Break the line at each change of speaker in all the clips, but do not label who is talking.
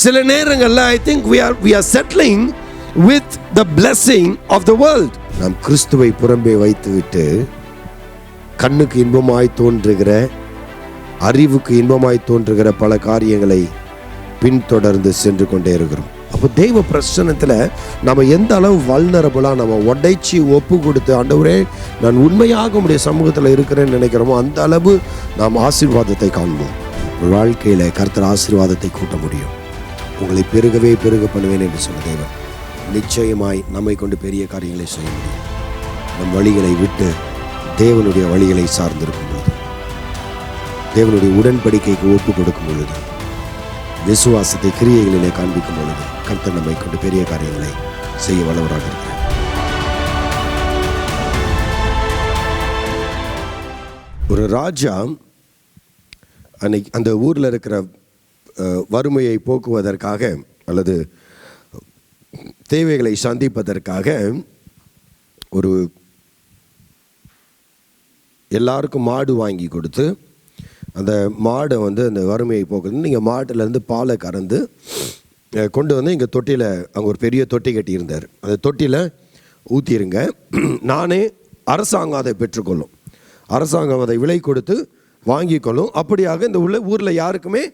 சில நேரங்களில் I think we are settling with the blessing of the world. நாம் கிறிஸ்துவை புறம்பே வைத்துவிட்டு கண்ணுக்கு இன்பமாய் தோன்றுகிற, அறிவுக்கு இன்பமாய் தோன்றுகிற பல காரியங்களை பின்தொடர்ந்து சென்று கொண்டே இருக்கிறோம். அப்போ தெய்வ பிரசன்னத்தில் நம்ம எந்த அளவு வல்னரபுளாக நம்ம உடைச்சி ஒப்பு கொடுத்து, ஆண்டவரே நான் உண்மையாக உடைய சமூகத்தில் இருக்கிறேன்னு நினைக்கிறோமோ அந்த அளவு நாம் ஆசீர்வாதத்தை காண்போம். வாழ்க்கையில் கர்த்தர் ஆசீர்வாதத்தை கூட்ட முடியும். உங்களை பெருகவே பெருக பண்ணுவேன் என்று சொன்ன தேவன் நிச்சயமாய் நம்மை கொண்டு பெரிய காரியங்களை செய்ய முடியும். நம் வழிகளை விட்டு தேவனுடைய வழிகளை சார்ந்திருக்கும் பொழுது, தேவனுடைய உடன்படிக்கைக்கு ஒப்பு கொடுக்கும் பொழுது, விசுவாசத்தை கிரியைகளிலே காண்பிக்கும் பொழுது கர்த்தர் நம்மை கொண்டு பெரிய காரியங்களை செய்ய வல்லவராக இருக்கிறார். ஒரு ராஜா அன்னைக்கு அந்த ஊரில் இருக்கிற வறுமையை போக்குவதற்காக அல்லது தேவைகளை சந்திப்பதற்காக ஒரு எல்லாருக்கும் மாடு வாங்கி கொடுத்து, அந்த மாடை அந்த வறுமையை போக்குறது, நீங்கள் மாட்டிலேருந்து பாலை கறந்து கொண்டு வந்து இங்கே தொட்டியில், அங்கே ஒரு பெரிய தொட்டி கட்டியிருந்தார், அந்த தொட்டியில் ஊற்றிருங்க, நானே அரசாங்கம் அதை பெற்றுக்கொள்ளும், அரசாங்கம் அதை விலை கொடுத்து வாங்கிக்கொள்ளும். அப்படியாக இந்த ஊரில் யாருக்குமே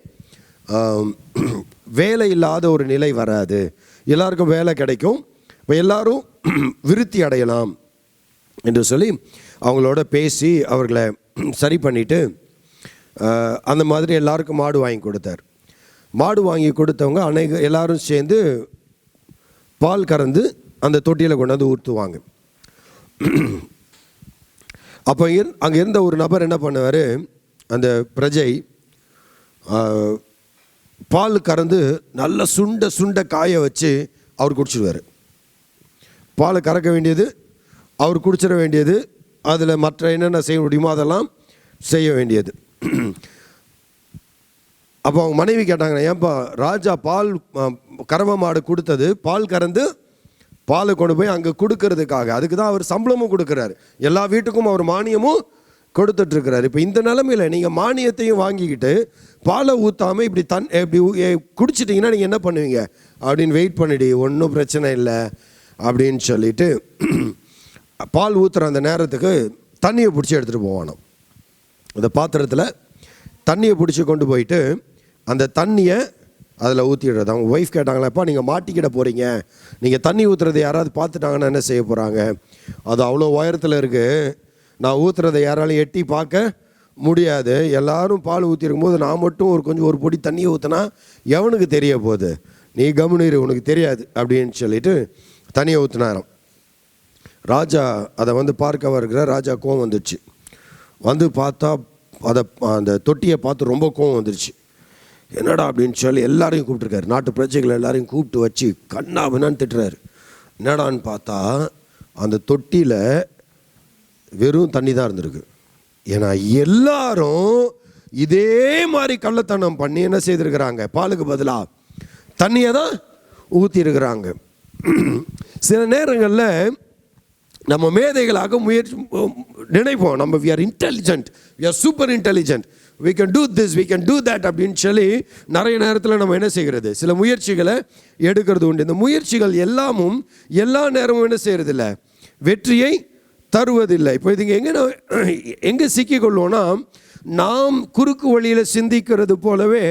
வேலை இல்லாத ஒரு நிலை வராது, எல்லாருக்கும் வேலை கிடைக்கும், இப்போ எல்லாரும் விருத்தி அடையலாம் என்று சொல்லி அவங்களோட பேசி அவர்களை சரி பண்ணிவிட்டு அந்த மாதிரி எல்லாருக்கும் மாடு வாங்கி கொடுத்தார். மாடு வாங்கி கொடுத்தவங்க எல்லாரும் சேர்ந்து பால் கறந்து அந்த தொட்டியில் கொண்டு வந்து ஊற்றுவாங்க. அப்போ அங்கே இருந்த ஒரு நபர் என்ன பண்ணுவார், அந்த பிரஜை பால் கறந்து நல்ல சுண்ட காய வச்சு அவர் குடிச்சிடுவார். பாலை கறக்க வேண்டியது, அவர் குடிச்சிட வேண்டியது, அதில் மற்ற என்னென்ன செய்ய முடியுமோ அதெல்லாம் செய்ய வேண்டியது. அப்போ அவங்க மனைவி கேட்டாங்க, ஏன்பா ராஜா பால் கறவை மாடு கொடுத்தது, பால் கறந்து பாலை கொண்டு போய் அங்கே கொடுக்கறதுக்காக, அதுக்கு தான் அவர் சம்பளமும் கொடுக்குறாரு, எல்லா வீட்டுக்கும் அவர் மானியமும் கொடுத்துட்ருக்கிறார். இப்போ இந்த நிலைமையில் நீங்கள் மானியத்தையும் வாங்கிக்கிட்டு பாலை ஊற்றாமல் இப்படி இப்படி குடிச்சிட்டிங்கன்னா நீங்கள் என்ன பண்ணுவீங்க அப்படின்னு வெயிட் பண்ணிடு, ஒன்றும் பிரச்சனை இல்லை அப்படின்னு சொல்லிட்டு பால் ஊற்றுற அந்த நேரத்துக்கு தண்ணியை பிடிச்சி எடுத்துகிட்டு போவானோ, அந்த பாத்திரத்தில் தண்ணியை பிடிச்சி கொண்டு போயிட்டு அந்த தண்ணியை அதில் ஊற்றிடுறது. அவங்க ஒய்ஃப் கேட்டாங்களாப்பா, நீங்கள் மாட்டிக்கிட போகிறீங்க, நீங்கள் தண்ணி ஊற்றுறது யாராவது பார்த்துட்டாங்கன்னா என்ன செய்ய போகிறாங்க, அது அவ்வளோ உயரத்தில் இருக்குது, நான் ஊற்றுறதை யாராலும் எட்டி பார்க்க முடியாது, எல்லாரும் பால் ஊற்றிருக்கும் போது நான் மட்டும் ஒரு பொடி தண்ணியை ஊற்றினா எவனுக்கு தெரிய போகுது, நீ கவனிரு, உனக்கு தெரியாது அப்படின்னு சொல்லிட்டு தண்ணியை ஊற்றினாராம். ராஜா அதை பார்க்க வருகிற ராஜா கோவம் வந்துடுச்சு. பார்த்தா அந்த தொட்டியை பார்த்து ரொம்ப கோவம் வந்துடுச்சு. என்னடா அப்படின்னு சொல்லி எல்லாரையும் கூப்பிட்டுருக்காரு, நாட்டு பிரஜைகள் எல்லாரையும் கூப்பிட்டு வச்சு கண்ணா பின்னான்னு திட்டுறாரு. என்னடான்னு பார்த்தா அந்த தொட்டியில் வெறும் தண்ணி தான் இருந்திருக்கு. ஏன்னா எல்லாரும் இதே மாதிரி கள்ளத்தனம் பண்ணி என்ன செய்திருக்கிறாங்க, பாலுக்கு பதிலாக தண்ணியை தான் ஊற்றிருக்கிறாங்க. சில நேரங்களில் நம்ம மேதைகளாக முயற்சி நினைப்போம், நம்ம we are intelligent, we are super intelligent, we can do this, we can do that அப்படின்னு சொல்லி நிறைய நேரத்தில் நம்ம என்ன செய்கிறது, சில முயற்சிகளை எடுக்கிறது உண்டு. இந்த முயற்சிகள் எல்லாமும் எல்லா நேரமும் என்ன செய்கிறதில்ல, வெற்றியை தருவதில்லை. இப்போ இதுங்க எங்கே சிக்கிக்கொள்வோன்னா, நாம் குறுக்கு வழியில் சிந்திக்கிறது போலவே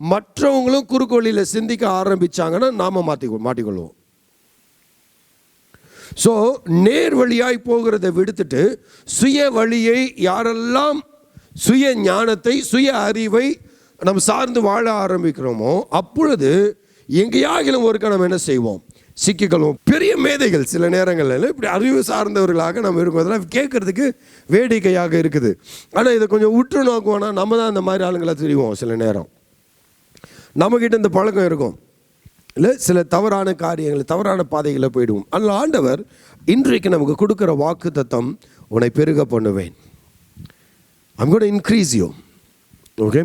மற்றவங்களும் குறுக்கு வழியில் சிந்திக்க ஆரம்பித்தாங்கன்னா நாம் மாட்டிக்கொள்வோம். ஸோ நேர் வழியாய் போகிறத விடுத்துட்டு சுய வழியை, யாரெல்லாம் சுய ஞானத்தை சுய அறிவை நம்ம சார்ந்து வாழ ஆரம்பிக்கிறோமோ அப்பொழுது எங்கேயாகிலும் ஒருக்க நம்ம என்ன செய்வோம், சிக்கிக்கொள்வோம். பெரிய மேதைகள் சில நேரங்களில் இப்படி அறிவு சார்ந்தவர்களாக நம்ம இருக்கும், அதெல்லாம் கேட்குறதுக்கு வேடிக்கையாக இருக்குது. ஆனால் இதை கொஞ்சம் உற்று நோக்குவோன்னா நம்ம தான் அந்த மாதிரி ஆளுங்களை தெரிவோம். சில நேரம் நம்மக்கிட்ட இந்த பழக்கம் இருக்கும் இல்லை, சில தவறான காரியங்கள் தவறான பாதைகளை போயிடுவோம். அதனால் ஆண்டவர் இன்றைக்கு நமக்கு கொடுக்குற வாக்கு தத்தம், உன்னை பெருக பண்ணுவேன், I'm going to increase you. Okay,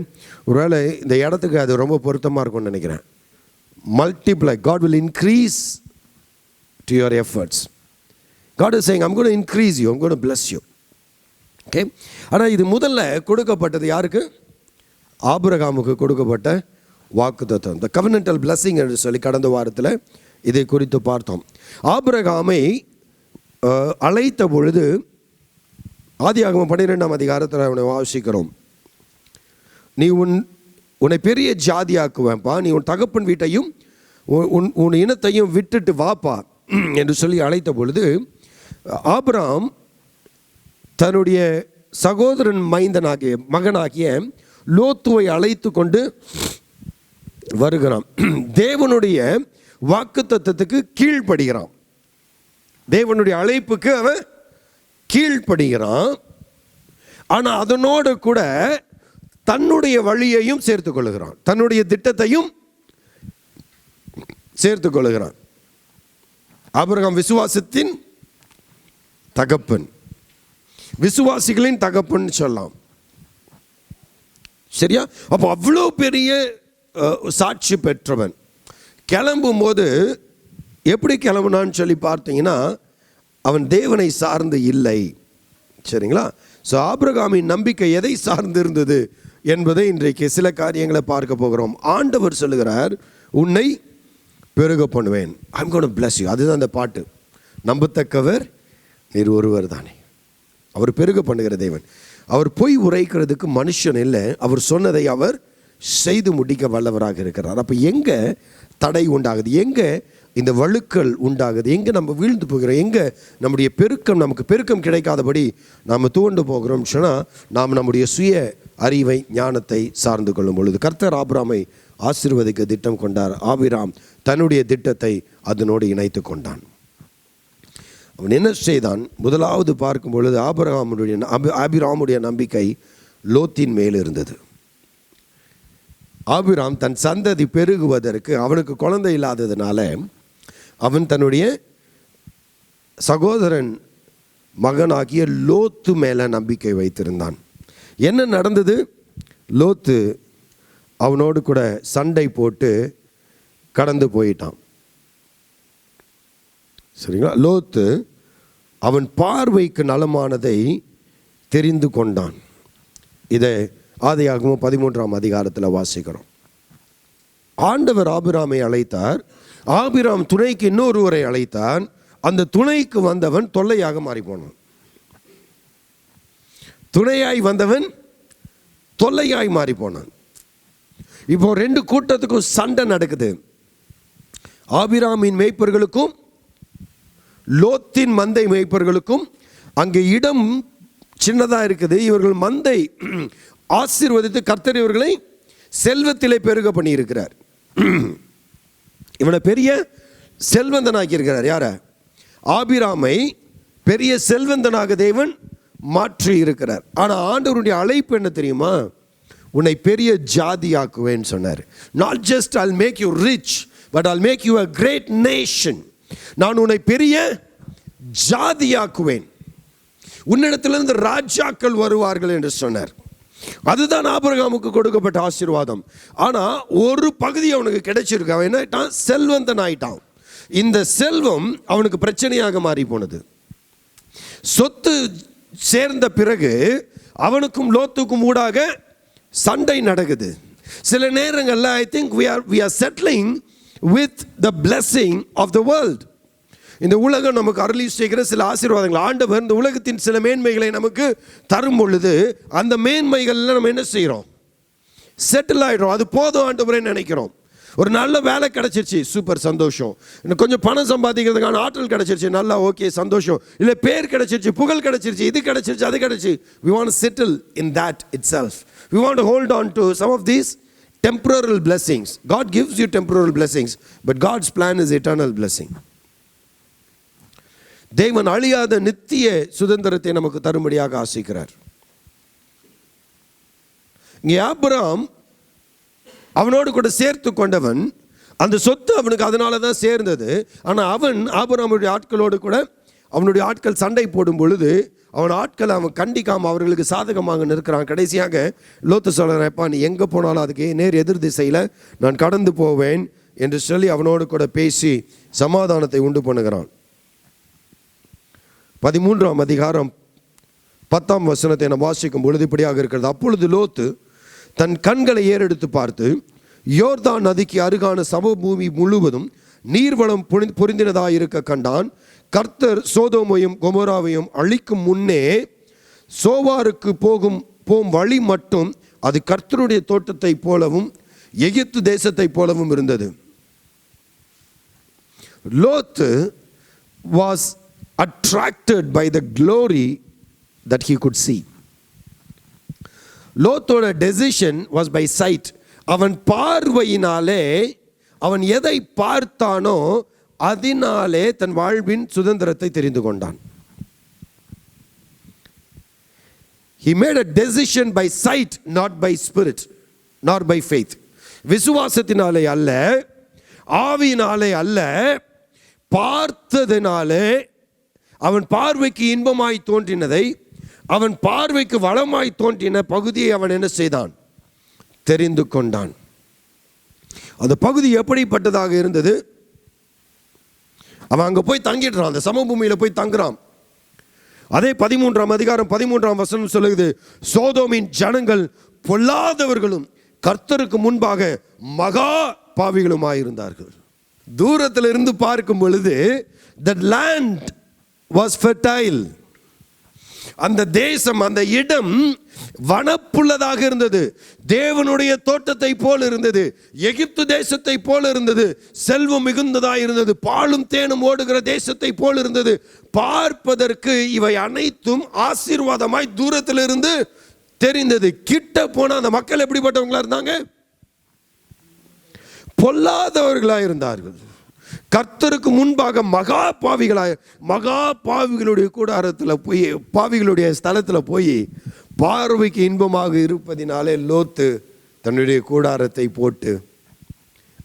ஒருவேளை இந்த இடத்துக்கு அது ரொம்ப பொருத்தமாக இருக்கும்னு நினைக்கிறேன். Multiply, God will increase to your efforts. God is saying, I'm going to increase you, I'm going to bless you. Okay, ஆனால் இது முதல்ல கொடுக்கப்பட்டது யாருக்கு? ஆபிரகாமுக்கு கொடுக்கப்பட்ட வாக்குத்தத்தம், த கவர்னண்டல் பிளஸிங் என்று சொல்லி கடந்த வாரத்தில் இதை குறித்து பார்த்தோம். ஆபிரகாமை அழைத்த பொழுது ஆதியாகமம் 12ஆம் அதிகாரத்தில் அவனை வாசிக்கிறோம். நீ உன்னை பெரிய ஜாதியாக்குவேன்ப்பா, நீ உன் தகப்பன் வீட்டையும் உன் இனத்தையும் விட்டுட்டு வாப்பா என்று சொல்லி அழைத்த பொழுது ஆபிரகாம் தன்னுடைய சகோதரன் மகனாகிய லோத்துவை அழைத்து கொண்டு வருகிறான். தேவனுடைய வாக்குத்தத்தத்துக்கு கீழ்ப்படுகிறான், தேவனுடைய அழைப்புக்கு அவன் கீழ்ப்படுகிறான். ஆனால் அதனோடு கூட தன்னுடைய வழியையும் சேர்த்து கொள்ளுகிறான், தன்னுடைய திட்டத்தையும் சேர்த்து கொள்ளுகிறான். ஆபிரகாம் விசுவாசத்தின் தகப்பன், விசுவாசிகளின் தகப்பன் சொல்லலாம், சரியா? அப்போ அவ்வளோ பெரிய சாட்சி பெற்றவன். கிளம்பும் போது எப்படி கிளம்புனான்னு சொல்லி பார்த்தீங்கன்னா, அவன் தேவனை சார்ந்து இல்லை, சரிங்களா? ஸோ ஆபிரகாமின் நம்பிக்கை எதை சார்ந்து இருந்தது என்பதை இன்றைக்கு சில காரியங்களை பார்க்க போகிறோம். ஆண்டவர் சொல்லுகிறார், உன்னை பெருக பண்ணுவேன், ஐம் கோனா bless you. அதுதான் அந்த பாட்டு, நம்பத்தக்கவர் நீர் ஒருவர் தானே. அவர் பெருக பண்ணுகிற தேவன். அவர் பொய் உரைக்கிறதுக்கு மனுஷன் இல்லை, அவர் சொன்னதை அவர் செய்து முடிக்க வல்லவராக இருக்கிறார். அப்போ எங்கே தடை உண்டாகுது, எங்கே இந்த வழுக்கள் உண்டாகுது, எங்கே நம்ம வீழ்ந்து போகிறோம், எங்கே நம்முடைய நமக்கு பெருக்கம் கிடைக்காதபடி நாம் தூண்டு போகிறோம் சொன்னால், நாம் நம்முடைய சுய அறிவை ஞானத்தை சார்ந்து கொள்ளும் பொழுது. கர்த்தர் ஆபிரகாமை ஆசீர்வதிக்க திட்டம் கொண்டார். ஆபிரகாம் தன்னுடைய திட்டத்தை அதனோடு இணைத்து கொண்டான். அவன் என்ன செய்தான்? முதலாவது பார்க்கும் பொழுது ஆபிரகாமுடைய நம்பிக்கை லோத்தின் மேல் இருந்தது. ஆபிரகாம் தன் சந்ததி பெருகுவதற்கு, அவனுக்கு குழந்தை இல்லாததுனால அவன் தன்னுடைய சகோதரன் மகனாகிய லோத்து மேலே நம்பிக்கை வைத்திருந்தான். என்ன நடந்தது? லோத்து அவனோடு கூட சண்டை போட்டு கடந்து போயிட்டான், சரிங்களா? லோத்து அவன் பார்வைக்கு நலமானதை தெரிந்து கொண்டான். இதை ஆதியாகமம் 13ஆம் அதிகாரத்தில் வாசிக்கிறோம். ஆண்டவர் ஆபிரகாமை அழைத்தார், ஆபிரகாம் துணைக்கு இன்னொருவரை அழைத்தான். அந்த துணைக்கு வந்தவன் தொல்லையாக மாறி போனான். துணையாய் வந்தவன் தொல்லையாய் மாறி போனான். இப்போ ரெண்டு கூட்டத்துக்கும் சண்டை நடக்குது. ஆபிரகாமின் மேய்ப்பர்களுக்கும் லோத்தின் மந்தை மேய்ப்பர்களுக்கும் அங்கே இடம் சின்னதாக இருக்குது. இவர்கள் மந்தை ஆசீர்வதித்து கர்த்தர் இவர்களை செல்வத்திலே பெருக பண்ணி இருக்கிறார். இவனை பெரிய செல்வந்தனாக்கி இருக்கிறார். யார? ஆபிரகாமை பெரிய செல்வந்தனாக தேவன் மாற்றி இருக்கிறார். ஆனால் ஆண்டவருடைய அழைப்பு என்ன தெரியுமா? உன்னை பெரிய ஜாதியாக்குவேன்னு சொன்னார். Not just I'll make you rich, but I'll make you a great nation. நான் உன்னை பெரிய ஜாதியாக்குவேன், உன்னிடத்திலிருந்து ராஜாக்கள் வருவார்கள் என்று சொன்னார். அதுதான் ஆபிரகாமுக்கு கொடுக்கப்பட்ட ஆசீர்வாதம். ஆனால் ஒரு பகுதி அவனுக்கு கிடைச்சிருக்கு. அவன் என்ன ஆயிட்டான்? செல்வந்தன் ஆயிட்டான். இந்த செல்வம் அவனுக்கு பிரச்சனையாக மாறி போனது. சொத்து சேர்ந்த பிறகு அவனுக்கும் லோத்துக்கும் ஊடாக சண்டை நடக்குது. சில நேரங்களில் I think we are settling with the blessing of the world. இந்த உலகம் நமக்கு அருளி செய்கிற சில ஆசீர்வாதங்கள், ஆண்டவர் இந்த உலகத்தின் சில மேன்மைகளை நமக்கு தரும் பொழுது அந்த மேன்மைகள்ல நம்ம என்ன செய்கிறோம்? செட்டில் ஆகிடும். அது போதும் ஆண்டவரே நினைக்கிறோம். ஒரு நல்ல வேலை கிடைச்சிருச்சு, சூப்பர் சந்தோஷம். இன்னும் கொஞ்சம் பணம் சம்பாதிக்கிறதுக்கான ஆற்றல் கிடைச்சிருச்சு, நல்லா ஓகே சந்தோஷம். இல்லை பேர் கிடைச்சிருச்சு, புகழ் கிடைச்சிருச்சு, இது கிடைச்சிருச்சு, அது கிடைச்சி. We want to settle in that itself. We want to hold on to some of these temporal blessings. God gives you temporal blessings, but God's plan is eternal blessing. தேவன் அழியாத நித்திய சுதந்திரத்தை நமக்கு தரும்படியாக ஆசைக்கிறார். இங்கே ஆபிரகாம் அவனோடு கூட சேர்த்து கொண்டவன், அந்த சொத்து அவனுக்கு அதனால தான் சேர்ந்தது. ஆனால் அவன் ஆபிரகாமுடைய ஆட்களோடு கூட அவனுடைய ஆட்கள் சண்டை போடும் பொழுது அவன் ஆட்களை அவன் கண்டிக்காமல் அவர்களுக்கு சாதகமாக நிற்கிறான். கடைசியாக லோத்து சொல்கிறப்பா, நீ எங்கே போனாலும் அதுக்கு நேர் எதிர் திசையில் நான் கடந்து போவேன் என்று சொல்லி அவனோடு கூட பேசி சமாதானத்தை உண்டு பண்ணுகிறான். 13ஆம் அதிகாரம் 10ஆம் வசனத்தை நாம் வாசிக்கும் பொழுது இப்படியாக இருக்கிறது. அப்பொழுது லோத்து தன் கண்களை ஏறெடுத்து பார்த்து யோர்தான் நதிக்கு அருகான சமபூமி முழுவதும் நீர்வளம் பொருந்தினதாயிருக்க கண்டான். கர்த்தர் சோதோமையும் கொமோராவையும் அழிக்கும் முன்னே சோவாருக்கு போகும் வழி மட்டும் அது கர்த்தருடைய தோட்டத்தை போலவும் எகிப்து தேசத்தை போலவும் இருந்தது. Lot was attracted by the glory that he could see. லோத்தோட decision was by sight. அவன் பார்வையினாலே, அவன் எதை பார்த்தானோ அதனாலே தன் வாழ்வின் சுதந்திரத்தை தெரிந்து கொண்டான். He made a decision by sight, not by spirit, nor by faith. விசுவாசத்தினாலே அல்ல, ஆவியினாலே அல்ல, பார்த்ததினாலே அவன் பார்வைக்கு இன்பமாய் தோன்றினதை, அவன் பார்வைக்கு வளமாய் தோன்றின பகுதியை அவன் என்ன செய்தான்? தெரிந்து கொண்டான். அந்த பகுதி எப்படிப்பட்டதாக இருந்தது? அவன் அங்கே போய் தங்கிடுறான், அந்த சமபூமியில் போய் தங்குறான். அதே 13ஆம் அதிகாரம் 13ஆம் வசனம் சொல்லுது, சோதோமின் ஜனங்கள் பொல்லாதவர்களும் கர்த்தருக்கு முன்பாக மகா பாவிகளுமாயிருந்தார்கள். தூரத்தில் இருந்து பார்க்கும் பொழுது that land was fertile. அந்த தேசம், அந்த இடம் வனப்புள்ளதாக இருந்தது, தேவனுடைய தோட்டத்தை போல இருந்தது, எகிப்து தேசத்தை போல இருந்தது, செல்வம் மிகுந்ததாக இருந்தது, பாலும் தேனும் ஓடுகிற தேசத்தை போல இருந்தது. பார்ப்பதற்கு இவை அனைத்தும் ஆசீர்வாதமாய் தூரத்தில் இருந்து தெரிந்தது. கிட்ட போன அந்த மக்கள் எப்படிப்பட்டவங்களா இருந்தாங்க? பொல்லாதவர்களாக இருந்தார்கள். கர்த்தருக்கு முன்பாக மகா பாவிகளுடைய கூடாரத்தில் போய், பாவிகளுடைய ஸ்தலத்தில் போய் பார்வைக்கு இன்பமாக இருப்பதினாலே லோத்து தன்னுடைய கூடாரத்தை போட்டு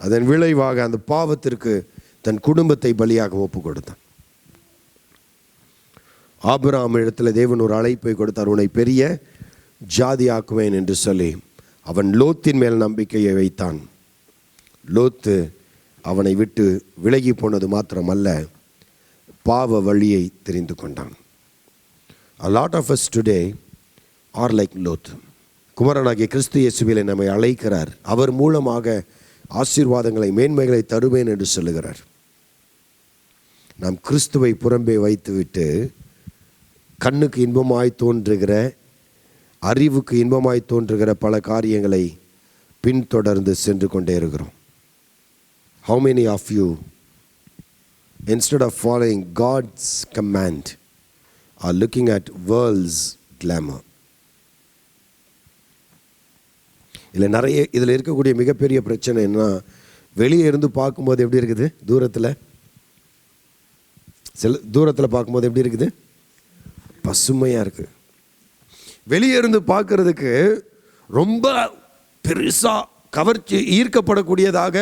அதன் விளைவாக அந்த பாவத்திற்கு தன் குடும்பத்தை பலியாக ஒப்பு கொடுத்தான். ஆபிரகாம் இடத்துல தேவன் ஒரு அழைப்பை கொடுத்தார், உன்னை பெரிய ஜாதியாக்குவேன் என்று சொல்லி அவன் லோத்தின் மேல் நம்பிக்கையை வைத்தான். லோத்து அவனை விட்டு விலகி போனது மாத்திரமல்ல, பாவ வழியை தெரிந்து கொண்டான். A lot of us today are like Lot. குமாரனாகிய கிறிஸ்து இயேசுவிலே நம்மை அழைக்கிறார். அவர் மூலமாக ஆசீர்வாதங்களை, மேன்மைகளை தருவேன் என்று சொல்லுகிறார். நாம் கிறிஸ்துவை புறம்பே வைத்துவிட்டு கண்ணுக்கு இன்பமாய் தோன்றுகிற, அறிவுக்கு இன்பமாய் தோன்றுகிற பல காரியங்களை பின்தொடர்ந்து சென்று கொண்டே இருக்கிறோம். How many of you, instead of following God's command, are looking at world's glamour? இதில் இருக்கக்கூடிய மிகப்பெரிய பிரச்சனை என்ன, வெளியே இருந்து பார்க்கும்போது எப்படி இருக்குது? தூரத்தில் பார்க்கும்போது எப்படி இருக்குது? பசுமையாக இருக்குது. வெளியே இருந்து பார்க்கறதுக்கு ரொம்ப பெருசாக கவர்ச்சி, ஈர்க்கப்படக்கூடியதாக,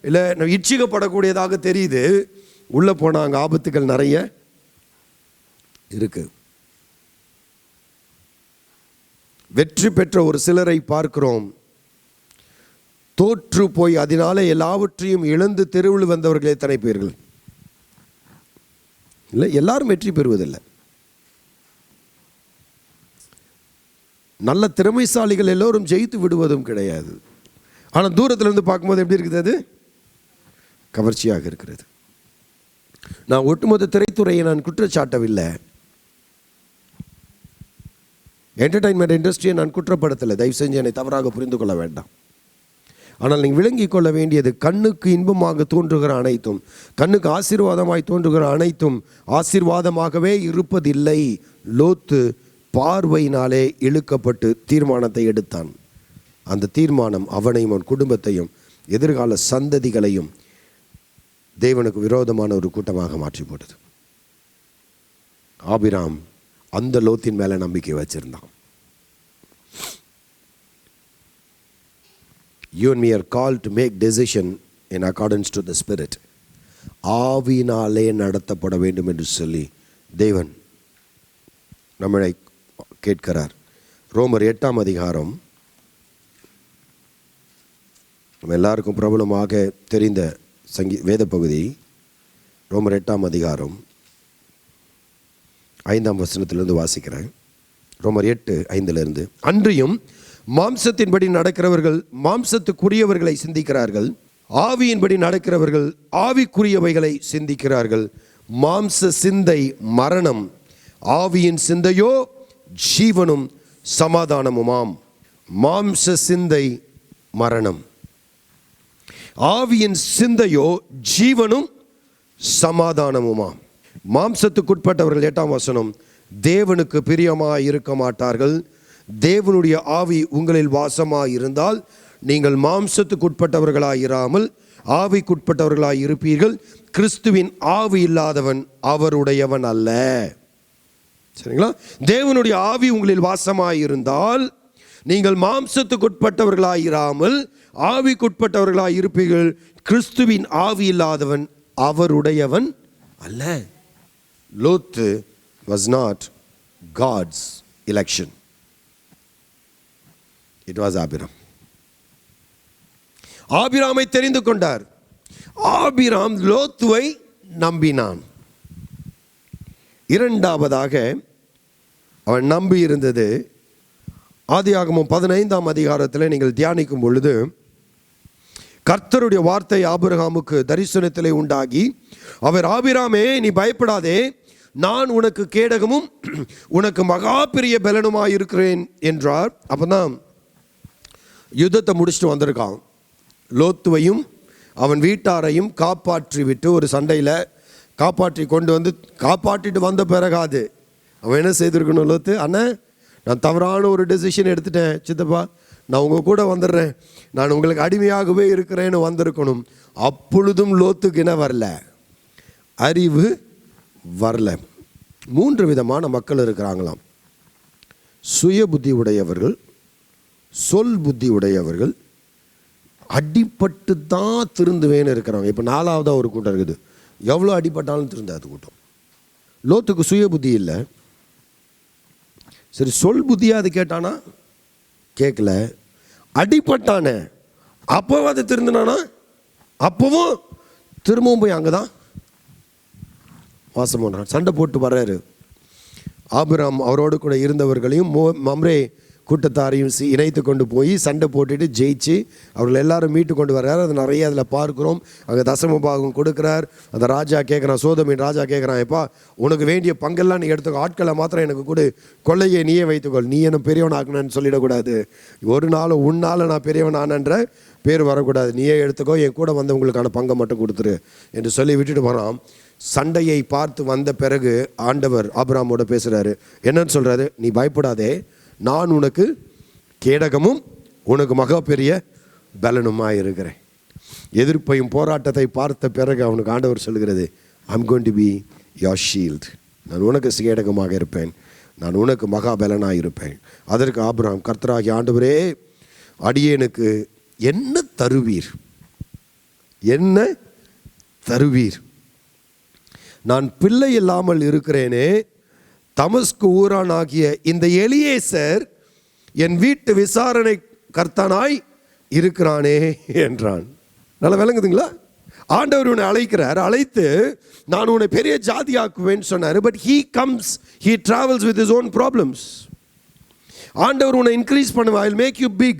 இல்லை இச்சிக்கப்படக்கூடியதாக தெரியுது. உள்ளே போனால் அங்கே ஆபத்துகள் நிறைய இருக்கு. வெற்றி பெற்ற ஒரு சிலரை பார்க்கிறோம், தோற்று போய் அதனால எல்லாவற்றையும் இழந்து தெருவில் வந்தவர்கள் எத்தனை பேர்கள்? இல்லை, எல்லாரும் வெற்றி பெறுவதில்லை. நல்ல திறமைசாலிகள் எல்லோரும் ஜெயித்து விடுவதும் கிடையாது. ஆனால் தூரத்தில் இருந்து பார்க்கும்போது எப்படி இருக்குது? அது கவர்ச்சியாக இருக்கிறது. நான் ஒட்டுமொத்த திரைத்துறையை நான் குற்றச்சாட்டவில்லை, என்டர்டைன்மெண்ட் இண்டஸ்ட்ரியை நான் குற்றப்படுத்தலை, தயவு செஞ்சு என்னை தவறாக புரிந்து கொள்ள வேண்டாம். ஆனால் நீங்கள் விளங்கி கொள்ள வேண்டியது, கண்ணுக்கு இன்பமாக தோன்றுகிற அனைத்தும், கண்ணுக்கு ஆசீர்வாதமாய் தோன்றுகிற அனைத்தும் ஆசீர்வாதமாகவே இருப்பதில்லை. லோத்து பார்வையினாலே இழுக்கப்பட்டு தீர்மானத்தை எடுத்தான். அந்த தீர்மானம் அவனையும் அவன் குடும்பத்தையும் எதிர்கால சந்ததிகளையும் தேவனுக்கு விரோதமான ஒரு கூட்டமாக மாற்றி போட்டது. ஆபிராம் அந்த லோத்தின் மேலே நம்பிக்கை வச்சிருந்தான். You and me are called to make decision in accordance to the Spirit. ஆவியினாலே நடத்தப்பட வேண்டும் என்று சொல்லி தேவன் நம்மளை கேட்கிறார். ரோமர் 8ஆம் அதிகாரம், நம்ம எல்லாருக்கும் பிரபலமாக தெரிந்த வேத பகுதி. ரோமர் 8ஆம் அதிகாரம் 5ஆம் வசனத்திலிருந்து வாசிக்கிறேன். ரோமர் 8:5 அன்றியும் மாம்சத்தின்படி நடக்கிறவர்கள் மாம்சத்துக்குரியவர்களை சிந்திக்கிறார்கள், ஆவியின்படி நடக்கிறவர்கள் ஆவிக்குரியவைகளை சிந்திக்கிறார்கள். மாம்ச சிந்தை மரணம், ஆவியின் சிந்தையோ ஜீவனும் சமாதானமுமாம். மாம்ச சிந்தை மரணம், ஆவியின் சிந்தையோ ஜீவனும் சமாதானமுமாம். மாம்சத்துக்குட்பட்டவர்கள் 8ஆம் வசனம், தேவனுக்கு பிரியமாய் இருக்க மாட்டார்கள். தேவனுடைய ஆவி உங்களில் வாசமாய் இருந்தால் நீங்கள் மாம்சத்துக்குட்பட்டவர்களாய் இராமல் ஆவிக்குட்பட்டவர்களாய் இருப்பீர்கள். கிறிஸ்துவின் ஆவி இல்லாதவன் அவருடையவன் அல்ல. சரிங்களா? தேவனுடைய ஆவி உங்களில் வாசமாய் இருந்தால் நீங்கள் மாம்சத்துக்குட்பட்டவர்களாய் இராமல் ஆவிக்குட்பட்டவர்களாய் இருப்பீர்கள். கிறிஸ்துவின் ஆவி இல்லாதவன் அவருடையவன் அல்ல. லோத்து was not God's election. It was Abiram. ஆபிராமை தெரிந்து கொண்டார். ஆபிராம் லோத்துவை நம்பினான். இரண்டாவதாக அவன் நம்பி இருந்தது, ஆதியாகமம் 15ஆம் அதிகாரத்தில் நீங்கள் தியானிக்கும் பொழுது, கர்த்தருடைய வார்த்தை ஆபிரகாமுக்கு தரிசனத்திலே உண்டாகி, அவர் ஆபிராமே நீ பயப்படாதே, நான் உனக்கு கேடகமும் உனக்கு மகா பெரிய பலனுமாய் இருக்கிறேன் என்றார். அப்போதான் யுத்தத்தை முடிச்சுட்டு வந்திருக்கான். லோத்துவையும் அவன் வீட்டாரையும் காப்பாற்றி விட்டு ஒரு சண்டையில் காப்பாற்றி கொண்டு வந்து, காப்பாற்றிட்டு வந்த பிறகாது அவன் என்ன செய்திருக்கணும்? லோத்து, அண்ணன் நான் தவறான ஒரு டெசிஷன் எடுத்துட்டேன் சித்தப்பா, நான் உங்கள் கூட வந்துடுறேன், நான் உங்களுக்கு அடிமையாகவே இருக்கிறேன்னு வந்திருக்கணும். அப்பொழுதும் லோத்துக்கு என்ன வரல? அறிவு வரல. 3 விதமான மக்கள் இருக்கிறாங்களாம். சுய புத்தி உடையவர்கள், சொல் புத்தி உடையவர்கள், அடிப்பட்டு தான் திருந்துவேன்னு இருக்கிறாங்க. இப்போ 4ஆவதாக ஒரு கூட்டம் இருக்குது, எவ்வளோ அடிப்பட்டாலும் திருந்தாது கூட்டம். லோத்துக்கு சுய புத்தி இல்லை. சரி, சொல் புத்தியாக அது கேட்டானா? கேட்கல. அடிப்பட்டானே அப்போவும் அது திருந்தினானா? அப்பவும் திரும்பவும் போய் அங்கே தான் வாசம் பண்ணுறான். சண்டை போட்டு வர்றாரு. ஆபிராம் அவரோடு கூட இருந்தவர்களையும் மம்ரே கூட்டத்தாரையும் இணைத்து கொண்டு போய் சண்டை போட்டுட்டு ஜெயிச்சு அவர்கள் எல்லாரும் மீட்டு கொண்டு வர்றாரு. அது நிறைய அதில் பார்க்குறோம். அங்கே தசம பாகம் கொடுக்குறார். அந்த ராஜா கேட்குறான், சோதமின் ராஜா கேட்குறான், எப்பா உனக்கு வேண்டிய பங்கெல்லாம் நீ எடுத்துக்கோ, ஆட்களை மாத்திரம் எனக்கு கூட, கொள்ளையை நீயே வைத்துக்கொள், நீ என்ன பெரியவன் ஆக்கணும்னு சொல்லிடக்கூடாது. ஒரு நாள் உன்னால் நான் பெரியவன் ஆனன்ற பேர் வரக்கூடாது, நீயே எடுத்துக்கோ, என் கூட வந்தவங்களுக்கான பங்கை மட்டும் கொடுத்துரு என்று சொல்லி விட்டுட்டு போகிறான். சண்டையை பார்த்து வந்த பிறகு ஆண்டவர் ஆபிராமோட பேசுகிறாரு. என்னன்னு சொல்கிறாரு? நீ பயப்படாதே, நான் உனக்கு கேடகமும் உனக்கு மகா பெரிய பலனுமாய் இருக்கிறேன். எதிர்ப்பையும் போராட்டத்தை பார்த்த பிறகு அவனுக்கு ஆண்டவர் சொல்கிறது, I'm going to be your shield. நான் உனக்கு கேடகமாக இருப்பேன், நான் உனக்கு மகா பலனாக இருப்பேன். அதற்கு ஆபிரகாம், கர்த்தராகிய ஆண்டவரே, அடியேனுக்கு என்ன தருவீர்? என்ன தருவீர்? நான் பிள்ளை இல்லாமல் இருக்கிறேனே, தமஸ்கு ஊரானாகிய இந்த எலியேசர் என் வீட்டு விசாரணை கர்த்தனாய் இருக்கிறானே என்றான். நல்லா விளங்குதுங்களா? ஆண்டவர் உன்னை அழைக்கிறார். அழைத்து நான் உன்னை பெரிய ஜாதியாக்குவேன்னு சொன்னார். But he travels with his own problems. ஆண்டவர் உன்னை இன்க்ரீஸ் பண்ணுவேன், I'll make you big,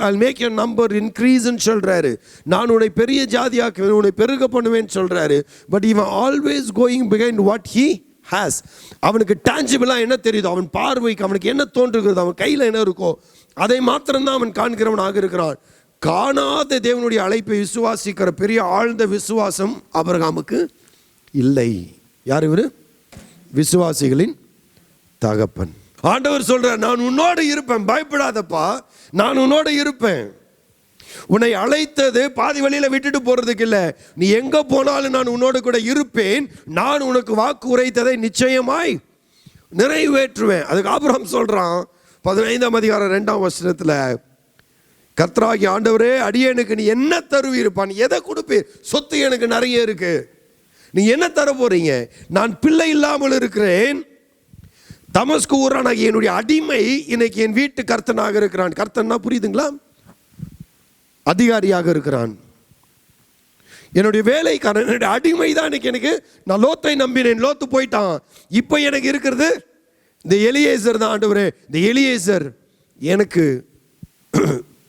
I'll make your number increase ன்னு சொல்றாரு. நான் உன்னை பெரிய ஜாதியாக்குவேன், உன்னை பெருக பண்ணுவேன்னு சொல்றாரு. பட் இவன் always going behind what he has. அவனுக்கு டான்ஜிபிளாக என்ன தெரியுதோ, அவன் பார்வைக்கு அவனுக்கு என்ன தோன்றுகிறது, அவன் கையில் என்ன இருக்கோ அதை மாத்திரம்தான் அவன் காண்கிறவனாக இருக்கிறான். காணாத தேவனுடைய அழைப்பை விசுவாசிக்கிற பெரிய ஆழ்ந்த விசுவாசம் ஆபிரகாமுக்கு இல்லை. யார் இவர்? விசுவாசிகளின் தகப்பன். ஆண்டவர் சொல்றார், நான் உன்னோடு இருப்பேன், பயப்படாதப்பா, நான் உன்னோடு இருப்பேன். உன்னை அழைத்தது பாதி வழியில விட்டுட்டு போறதுக்கு இல்லை, நீ எங்க போனாலும் நான் உன்னோடு கூட இருப்பேன், நான் உனக்கு வாக்கு உரைத்ததை நிச்சயமாய் நிறைவேற்றுவேன். அதுக்கு ஆபிரகாம் சொல்றான் 15ஆம் அதிகாரம் 2ஆம் வசனத்துல, கர்த்தராகிய ஆண்டவரே, அடியேனுக்கு நீ என்ன தருவீர்ப்பான்? எதை கொடுப்பீர்? சொத்து எனக்கு நிறைய இருக்கு, நீ என்ன தர போறீங்க? நான் பிள்ளை இல்லாமல் இருக்கிறேன், தமஸ்கு ஊரானாகிய என்னுடைய அடிமை இன்னைக்கு என் வீட்டு கர்த்தனாக இருக்கிறான். கர்த்தன்னா புரியுதுங்களா? அதிகாரியாக இருக்கிறான். என்னுடைய வேலைக்காரன், என்னுடைய அடிமை தான் இன்னைக்கு எனக்கு. நான் லோத்தை நம்பினேன், லோத்து போயிட்டான். இப்போ எனக்கு இருக்கிறது இந்த எலியேசர் தான். ஆண்டவரே, இந்த எலியேசர் எனக்கு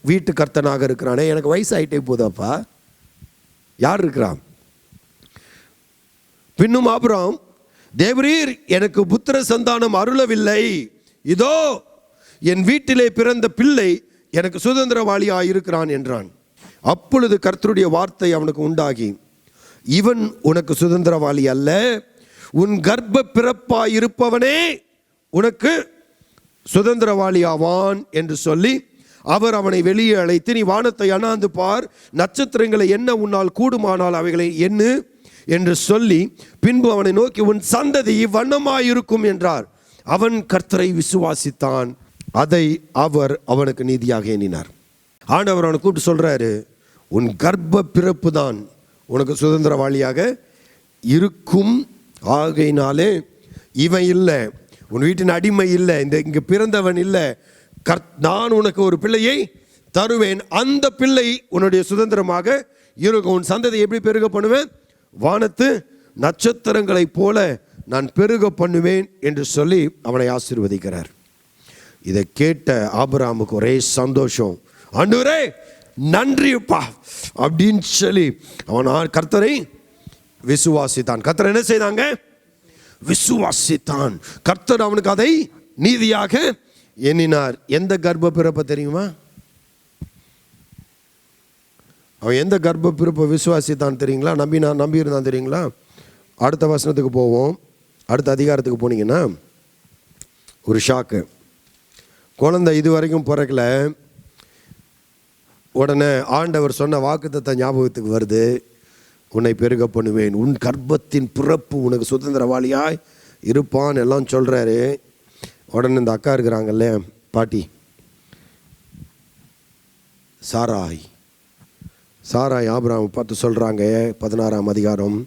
வீட்டு கர்த்தனாக இருக்கிறானே, எனக்கு வயசு ஆகிட்டே போதாப்பா, யார் இருக்கிறான்? பின்னும் ஆபிரகாம், தேவரீர் எனக்கு புத்திர சந்தானம் அருளவில்லை, இதோ என் வீட்டிலே பிறந்த பிள்ளை எனக்கு சுதந்திரவாளியாக இருக்கிறான் என்றான். அப்பொழுது கர்த்தருடைய வார்த்தை அவனுக்கு உண்டாகி, இவன் உனக்கு சுதந்திரவாளி அல்ல, உன் கர்ப்ப பிறப்பாய் இருப்பவனே உனக்கு சுதந்திரவாளி ஆவான் என்று சொல்லி அவர் அவனை வெளியே அழைத்து, நீ வானத்தை அண்ணாந்து பார், நட்சத்திரங்களை எண்ண உன்னால் கூடுமானால் அவைகளை எண்ணு என்று சொல்லி பின்பு அவனை நோக்கி, உன் சந்ததி இவ்வண்ணமாயிருக்கும் என்றார். அவன் கர்த்தரை விசுவாசித்தான், அதை அவர் அவனுக்கு நீதியாக எண்ணினார். ஆண்டவர் அவனை கூப்பிட்டு சொல்றாரு, உன் கர்ப்ப பிறப்பு தான் உனக்கு சுதந்திரவாளியாக இருக்கும், ஆகையினாலே இவன் இல்லை, உன் வீட்டின் அடிமை இல்லை, இங்கே பிறந்தவன் இல்லை, நான் உனக்கு ஒரு பிள்ளையை தருவேன், அந்த பிள்ளை உன்னுடைய சுதந்திரமாக இருக்கும், உன் சந்ததி எப்படி பெருக பண்ணுவேன், வானத்து நட்சத்திரங்களைப் போல நான் பெருக பண்ணுவேன் என்று சொல்லி அவனை ஆசீர்வதிக்கிறார். இதை கேட்ட ஆபிரகாமுக்கு ஒரே சந்தோஷம், ஆண்டவரே நன்றிப்பா அப்படின்னு சொல்லி அவன் கர்த்தரை விசுவாசித்தான். கர்த்தர் என்ன செய்தாங்க? விசுவாசித்தான். கர்த்தர் அவனுக்கு அதை நீதியாக எண்ணினார். எந்த கர்ப்ப பிறப்பை தெரியுமா? அவன் எந்த கர்ப்ப பிறப்பை விசுவாசித்தான் தெரியுங்களா? நம்பியிருந்தான் தெரியுங்களா? அடுத்த வசனத்துக்கு போவோம். அடுத்த அதிகாரத்துக்கு போனீங்கன்னா ஒரு ஷாக்கு. குழந்தை இது வரைக்கும் பிறக்கல, உடனே ஆண்டவர் சொன்ன வாக்குத்தத்தம் ஞாபகத்துக்கு வருது, உன்னை பெருக பண்ணுவேன், உன் கர்ப்பத்தின் பிறப்பு உனக்கு சுதந்திரவாளியாய் இருப்பான் எல்லாம் சொல்கிறாரு. உடனே இந்த அக்கா இருக்கிறாங்கல்ல பாட்டி, சாராய் ஆபிரகாம் பார்த்து சொல்கிறாங்க, 16ஆம் அதிகாரம்,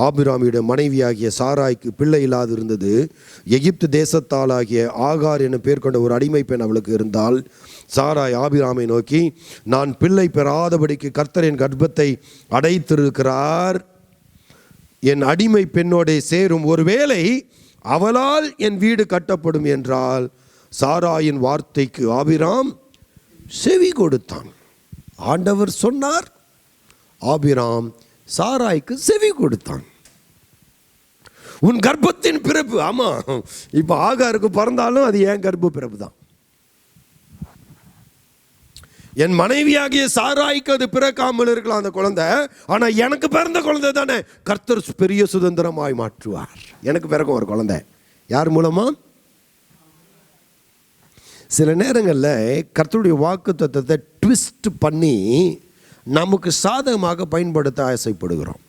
ஆபிரகாமுடைய மனைவியாகிய சாராய்க்கு பிள்ளை இல்லாது இருந்தது. எகிப்து தேசத்தாலாகிய ஆகார் என பேர் கொண்ட ஒரு அடிமை பெண் அவளுக்கு இருந்தால், சாராய் ஆபிரகாமை நோக்கி, நான் பிள்ளை பெறாதபடிக்கு கர்த்தர் என் கர்ப்பத்தை அடைத்திருக்கிறார், என் அடிமை பெண்ணோட சேரும், ஒருவேளை அவளால் என் வீடு கட்டப்படும் என்றால், சாராயின் வார்த்தைக்கு ஆபிரகாம் செவி கொடுத்தான். ஆண்டவர் சொன்னார், ஆபிரகாம் சாராய்க்கு செவி கொடுத்தான். உன் கர்ப்பத்தின் பிறப்பு, ஆமா இப்ப ஆகாருக்கு பிறந்தாலும் அது ஏன் கர்ப்ப பிறப்பு தான். என் மனைவியாகிய சாராய்க்கு அது பிறக்காமல் இருக்கலாம் அந்த குழந்தை, ஆனா எனக்கு பிறந்த குழந்தை தானே கர்த்தர் பெரிய சுதந்திரமாய் மாற்றுவார். எனக்கு பிறக்கும் ஒரு குழந்தை, யார் மூலமா? சில நேரங்களில் கர்த்தருடைய வாக்குத்தத்தத்தை ட்விஸ்ட் பண்ணி நமக்கு சாதகமாக பயன்படுத்த ஆசைப்படுகிறோம்.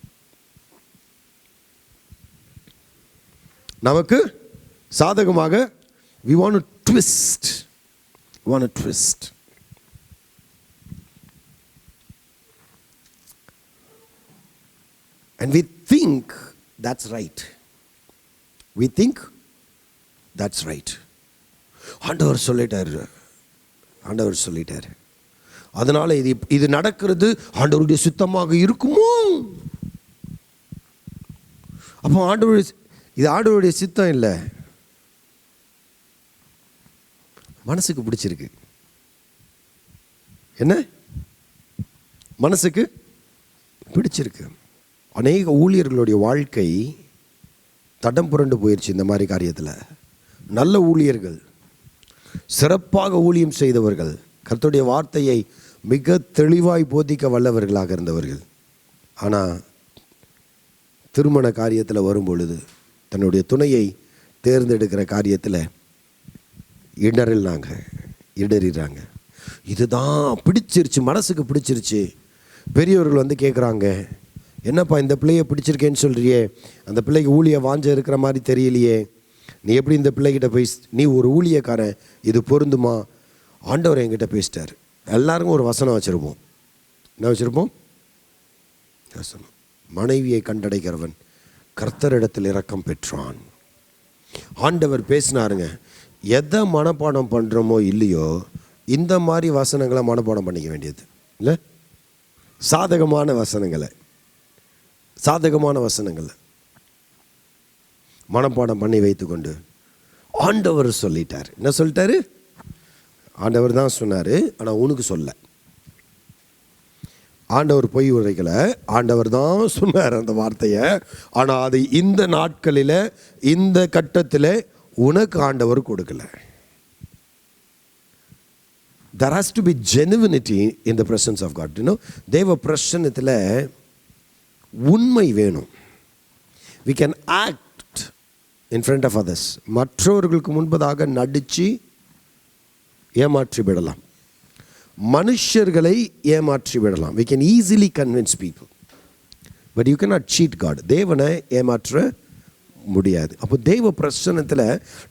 நமக்கு சாதகமாக we want to twist. And we think that's right. ஆண்டவர் சொல்லிட்டாரு, அதனால இது நடக்கிறது ஆண்டவருடைய சித்தமாக இருக்குமோ? அப்போ ஆண்டவருடைய சித்தம் இல்லை, மனசுக்கு பிடிச்சிருக்கு. என்ன மனசுக்கு பிடிச்சிருக்கு? அநேக ஊழியர்களுடைய வாழ்க்கை தடம் புரண்டு போயிடுச்சு இந்த மாதிரி காரியத்தில். நல்ல ஊழியர்கள், சிறப்பாக ஊழியம் செய்தவர்கள், கர்த்தருடைய வார்த்தையை மிக தெளிவாய் போதிக்க வல்லவர்களாக இருந்தவர்கள், ஆனால் திருமண காரியத்தில் வரும்பொழுது தன்னுடைய துணையை தேர்ந்தெடுக்கிற காரியத்தில் இடறிறாங்க. இதுதான் பிடிச்சிருச்சு, மனசுக்கு பிடிச்சிருச்சு. பெரியவர்கள் வந்து கேட்குறாங்க, என்னப்பா இந்த பிள்ளையை பிடிச்சிருக்கேன்னு சொல்கிறியே, அந்த பிள்ளைக்கு ஊழிய வாஞ்ச இருக்கிற மாதிரி தெரியலையே, நீ எப்படி இந்த பிள்ளைகிட்ட போய், நீ ஒரு ஊழியக்காரன், இது பொருந்துமா? ஆண்டவர் என்கிட்ட பேசிட்டார். எல்லாருக்கும் ஒரு வசனம் வச்சுருப்போம். என்ன வச்சுருப்போம்? வசனம், மனைவியை கண்டடைகிறவன் கர்த்தரிடத்தில் இரக்கம் பெற்றான். ஆண்டவர் பேசினாருங்க. எதை மனப்பாடம் பண்ணுறோமோ இல்லையோ, இந்த மாதிரி வசனங்களை மனப்பாடம் பண்ணிக்க வேண்டியது இல்லை. சாதகமான வசனங்களை மனப்பாடம் பண்ணி வைத்துக்கொண்டு ஆண்டவர் சொல்லிட்டார். என்ன சொல்லிட்டாரு? ஆண்டவர் தான் சொன்னார், ஆனால் உனக்கு சொல்ல. ஆண்டவர் பொய் உரைக்கல, ஆண்டவர் தான் சொன்னார் அந்த வார்த்தையை. ஆனால் அதை இந்த நாட்களில் இந்த கட்டத்தில் உனக்கு ஆண்டவர் கொடுக்கல. There has to be genuinity in the presence of God. You know, தேவ பிரசன்னத்தில் உண்மை வேணும். We can act in front of others. மற்றவர்களுக்கு முன்பதாக நடித்து ஏமாற்றி விடலாம், மனுஷர்களை ஏமாற்றி விடலாம். We can easily convince people, but you cannot cheat God. தேவனை ஏமாற்ற முடியாது. அப்போ தேவ பிரசன்னத்தில்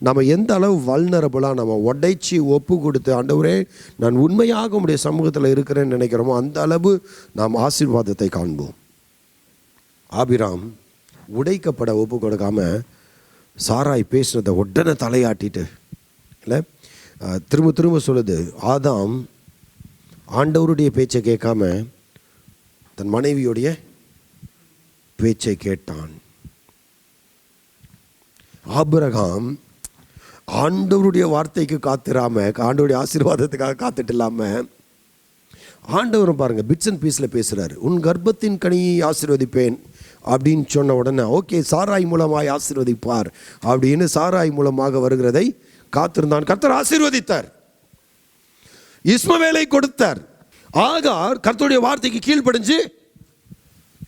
நம்ம எந்த அளவு வல்னரபுளாக நம்ம உடைச்சி ஒப்பு கொடுத்து, ஆண்டவரே நான் உண்மையாக உடைய சமூகத்தில் இருக்கிறேன்னு நினைக்கிறோமோ அந்த அளவு நாம் ஆசீர்வாதத்தை காண்போம். ஆபிராம் உடைக்கப்பட ஒப்பு கொடுக்காம சாராய் பேசினதை உடனே தலையாட்டிட்டு இல்லை, திரும்ப திரும்ப சொல்லுது, ஆதாம் ஆண்டவருடைய பேச்சை கேட்காம தன் மனைவியுடைய பேச்சை கேட்டான். ஆபிரகாம் ஆண்டவருடைய வார்த்தைக்கு காத்திராம, ஆண்டவருடைய ஆசீர்வாதத்துக்காக காத்துட்டு இல்லாமல், ஆண்டவரும் பாருங்கள் பிட்ஸ் அண்ட் பீஸில் பேசுகிறாரு. உன் கர்ப்பத்தின் கனியை ஆசீர்வதிப்பேன் அப்படின்னு சொன்ன உடனே ஓகே சாராய் மூலமாய் ஆசீர்வதிப்பார் அப்படின்னு சாராய் மூலமாக வருகிறதை காத்திருந்தான். கர்த்தர் ஆசீர்வதித்தார், இஸ்மவேலை கொடுத்தார். ஆகார் கர்த்தருடைய வார்த்தைக்கு கீழ்ப்படிஞ்சு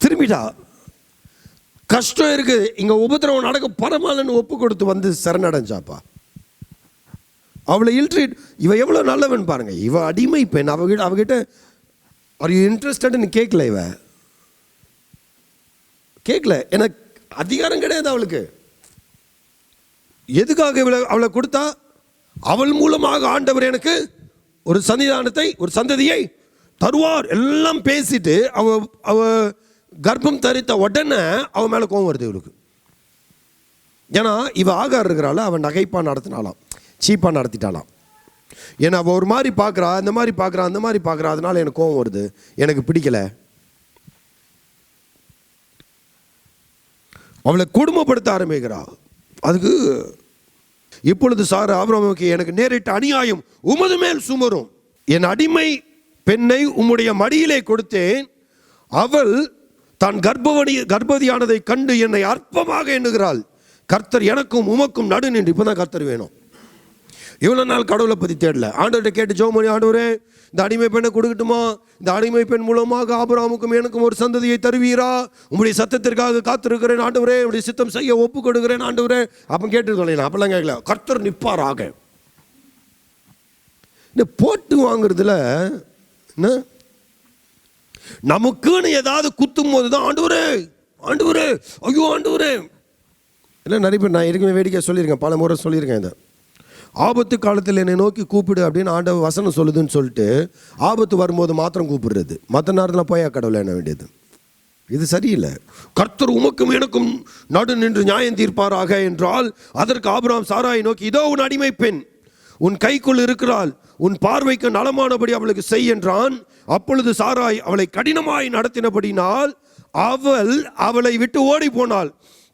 திரும்பிட்டா. கஷ்டம் இருக்கு, இங்க உபத்திரவம் நடக்க பரமாலன்னு ஒப்பு கொடுத்து வந்து சரணடைஞ்சாப்பா. அவளை இல்ட்ரீட், இவ எவ்வளவு நல்லவன் பாருங்க. இவ அடிமை பெண், அவகிட்ட ஆர் யூ இன்ட்ரெஸ்டட்னு கேட்கல. இவ கேட்கல, எனக்கு அதிகாரம் கிடையாது அவளுக்கு. எதுக்காக அவளை கொடுத்தா? அவள் மூலமாக ஆண்டவர் எனக்கு ஒரு சன்னிதானத்தை, ஒரு சந்ததியை தருவார் எல்லாம் பேசிட்டு அவ கர்ப்பம் தரித்த உடனே அவன் மேலே கோவம் வருது இவளுக்கு. ஏன்னா இவ ஆகார் இருக்கிறாள், அவன் நகைப்பா நடத்தினாலாம், சீப்பா நடத்திட்டாலாம். ஏன்னா அவள் ஒரு மாதிரி பார்க்குறா, இந்த மாதிரி பார்க்குறா, அந்த மாதிரி பார்க்குறா, அதனால எனக்கு கோவம் வருது, எனக்கு பிடிக்கல. அவளை கொடுமைப்படுத்த ஆரம்பிக்கிறா. அதுக்கு இப்பொழுது சார் ஆபிரகாமுக்கு எனக்கு நேரிட்ட அநியாயம் உமது மேல் சுமரும். என் அடிமை பெண்ணை உம்முடைய மடியிலே கொடுத்தேன், அவள் தான் கர்ப்பவதியானதை கண்டு என்னை அற்பமாக எண்ணுகிறாள். கர்த்தர் எனக்கும் உமக்கும் நடு நின்று. இப்போதான் கர்த்தர் வேணும். இவ்வளோ நாள் கடவுளை பற்றி தேடல. ஆண்டவர்கிட்ட கேட்டு ஜெபம் பண்ணி, ஆண்டவரே இந்த அடிமை பெண்ணை கொடுக்கட்டுமா? இந்த அடிமை பெண் மூலமாக ஆபிரகாமுக்கும் எனக்கும் ஒரு சந்ததியை தருவீரா? உங்களுடைய சத்தத்திற்காக காத்திருக்கிறேன் ஆண்டவரே, உங்களுடைய சித்தம் செய்ய ஒப்பு கொடுக்கிறேன் ஆண்டவரே. அப்போ கேட்டுருக்கோம், அப்பெல்லாம் கேட்கல. கர்த்தர் நிற்பாராக. இந்த போட்டு வாங்குறதுல என்ன, நமக்குன்னு ஏதாவது குத்தும் போது தான் ஆண்டவரே ஆண்டவரே ஐயோ ஆண்டவரே. இல்லை நிறைய பேர், நான் ஏற்கனவே வேடிக்கை சொல்லியிருக்கேன், பல முறை சொல்லியிருக்கேன், இதை ஆபத்து காலத்தில் என்னை நோக்கி கூப்பிடு அப்படின்னு ஆண்டவர் வசனம் சொல்லுதுன்னு சொல்லிட்டு ஆபத்து வரும்போது மாத்திரம் கூப்பிடுறது, மற்ற நேரத்தில் போய் கடவுளை என்ன வேண்டியது. இது சரியில்லை. கர்த்தர் உமக்கும் எனக்கும் நடு நின்று நியாயம் தீர்ப்பாராக என்றால் அதற்கு ஆபிரகாம் சாராயை நோக்கி, இதோ உன் அடிமை பெண் உன் கைக்குள் இருக்கிறாள், உன் பார்வைக்கு நலமானபடி அவளுக்கு செய் என்றான். அப்பொழுது சாராய் அவளை கடினமாய் நடத்தினபடினால் அவளை விட்டு ஓடி போனாள்.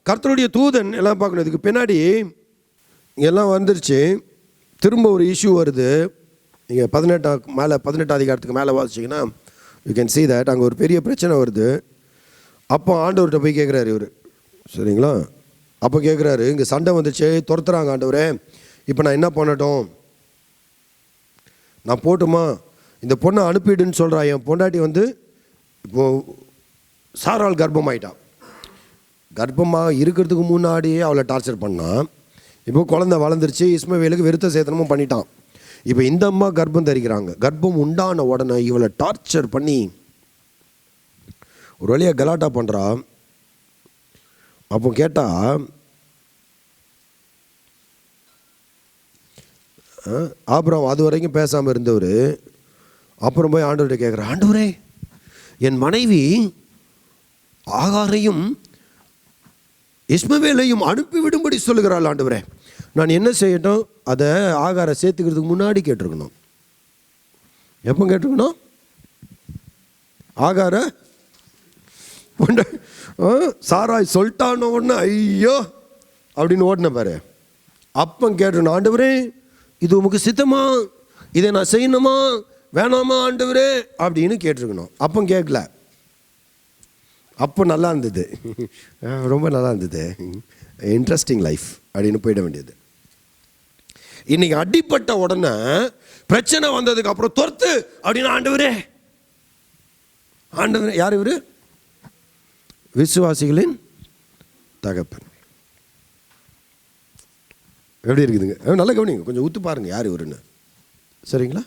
கர்த்தருடைய தூதன் எல்லாம் பார்க்கணும். இதுக்கு பின்னாடி எல்லாம் வந்துருச்சு. திரும்ப ஒரு இஷ்யூ வருது. நீங்கள் 18 அதிகாரத்துக்கு மேலே வாசிச்சிங்கன்னா யூ கேன் see that அங்கே ஒரு பெரிய பிரச்சனை வருது. அப்போ ஆண்டவர்கிட்ட போய் கேட்குறாரு இவர், சரிங்களா? அப்போ கேட்குறாரு, இங்கே சண்டை வந்துச்சு, துரத்துறாங்க ஆண்டவரே, இப்போ நான் என்ன பண்ணட்டும்? நான் போட்டுமா? இந்த பொண்ணை அனுப்பிடுன்னு சொல்கிறா. என் பொண்டாட்டி வந்து இப்போது சாரால் கர்ப்பமாயிட்டான். கர்ப்பமாக இருக்கிறதுக்கு முன்னாடியே அவளை டார்ச்சர் பண்ணான். இப்போ குழந்தை வளர்ந்துருச்சு, இஸ்மவேலுக்கு விருத்த சேதனமும் பண்ணிட்டான். இப்போ இந்த அம்மா கர்ப்பம் தரிக்கிறாங்க. கர்ப்பம் உண்டான உடனே இவளை டார்ச்சர் பண்ணி ஒரு வழியாக கலாட்டா பண்ணுறா. அப்போ கேட்டால் ஆபிரகாம் அது வரைக்கும் பேசாமல் இருந்தவர் அப்புறம் போய் ஆண்டவர்கிட்ட கேட்குற, ஆண்டவரே என் மனைவி ஆகாரையும் இஸ்மவேலையும் அனுப்பிவிடும்படி சொல்லுகிறாள் ஆண்டவரே, நான் என்ன செய்யட்டும்? அதை ஆகாரை சேர்த்துக்கிறதுக்கு முன்னாடி கேட்டிருக்கணும். எப்போ கேட்டிருக்கணும்? ஆகார சாராய் சொல்லிட்டான உடனே ஐயோ அப்படின்னு ஓடின பாரு. அப்போ கேட்டிருக்கணும், ஆண்டவரே இது உமக்கு சித்தமா? இதை நான் செய்யணுமா வேணாமா ஆண்டவரே அப்படின்னு கேட்டிருக்கணும். அப்போ கேட்கல, அப்போ நல்லா இருந்தது, ரொம்ப நல்லா இருந்தது, இன்ட்ரெஸ்டிங் லைஃப் அப்படின்னு போயிட வேண்டியது. இன்னைக்கு அடிப்பட்ட உடனே பிரச்சனை வந்ததுக்கு அப்புறம் தொர்த்து அப்படின்னு ஆண்டவரே. ஆண்டவரே யார் இவரு? விசுவாசிகளின் தகப்பன். எப்படி இருக்குதுங்க? நல்லா கவனிங்க, கொஞ்சம் ஊத்து பாருங்க யார் இவருன்னு. சரிங்களா?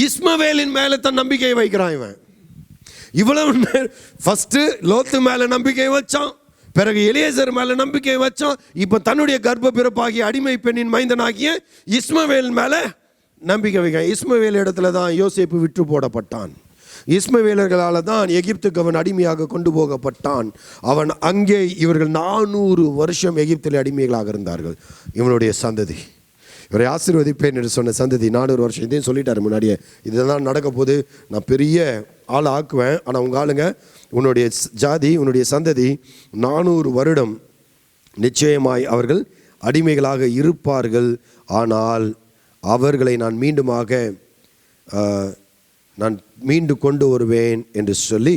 இஸ்மவேலின் மேல தன் நம்பிக்கையை வைக்கிறான் இவன். இவ்வளவு ஃபர்ஸ்ட் லோத்து மேல நம்பிக்கை வச்சான், பிறகு எலியேசர் மேல நம்பிக்கை வச்சான், இப்ப தன்னுடைய கர்ப்ப பிறப்பாகிய அடிமை பெண்ணின் மைந்தனாகிய இஸ்மவேல் மேல நம்பிக்கை வைக்க. இஸ்மவேல் இடத்துல தான் யோசேப்பு விற்று போடப்பட்டான். இஸ்மவேலர்களால் தான் எகிப்துக்கு அவன் அடிமையாக கொண்டு போகப்பட்டான். அவன் அங்கே இவர்கள் 400 வருஷம் எகிப்தில் அடிமைகளாக இருந்தார்கள். இவனுடைய சந்ததி இவரை ஆசீர்வதிப்பேன் என்று சொன்ன சந்ததி 400 வருஷம். இதையும் சொல்லிட்டாரு முன்னாடியே, இதெல்லாம் நடக்க போது, நான் பெரிய ஆள் ஆக்குவேன், ஆனால் உங்கள் ஆளுங்க உன்னுடைய ஜாதி உன்னுடைய சந்ததி 400 வருடம் நிச்சயமாய் அவர்கள் அடிமைகளாக இருப்பார்கள். ஆனால் அவர்களை நான் மீண்டு கொண்டு வருவேன் என்று சொல்லி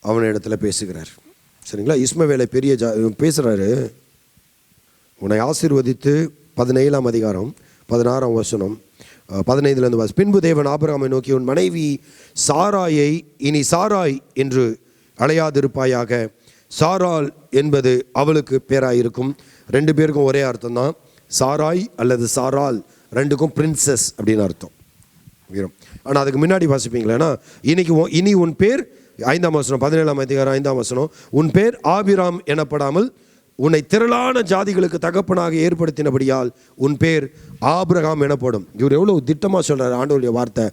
அவனிடத்துல பேசுகிறார். சரிங்களா? இஸ்மவேலை பெரிய பேசுகிறாரு. உன்னை ஆசீர்வதித்து 17ஆம் அதிகாரம் 16ஆம் வசனம் 15 பின்பு தேவன் ஆபிரகாமை நோக்கி, உன் மனைவி சாராயை இனி சாராய் என்று அழையாதிருப்பாயாக, சாராள் என்பது அவளுக்கு பேராயிருக்கும். 2 பேருக்கும் ஒரே அர்த்தம் தான், சாராய் அல்லது சாராள், 2க்கும் பிரின்சஸ் அப்படின்னு அர்த்தம். ஆனால் அதுக்கு முன்னாடி வாசிப்பீங்களா, இனி உன் பேர் 5ஆம் வசனம் 17ஆம் அதிகாரம் 5ஆம் வசனம், உன் பேர் ஆபிராம் எனப்படாமல் உன்னை திரளான ஜாதிகளுக்கு தகப்பனாக ஏற்படுத்தினபடியால் உன் பேர் ஆபிரகாம் எனப்படும். இவர் எவ்வளவு திட்டமா சொல்றாரு ஆண்டவருடைய வார்த்தை.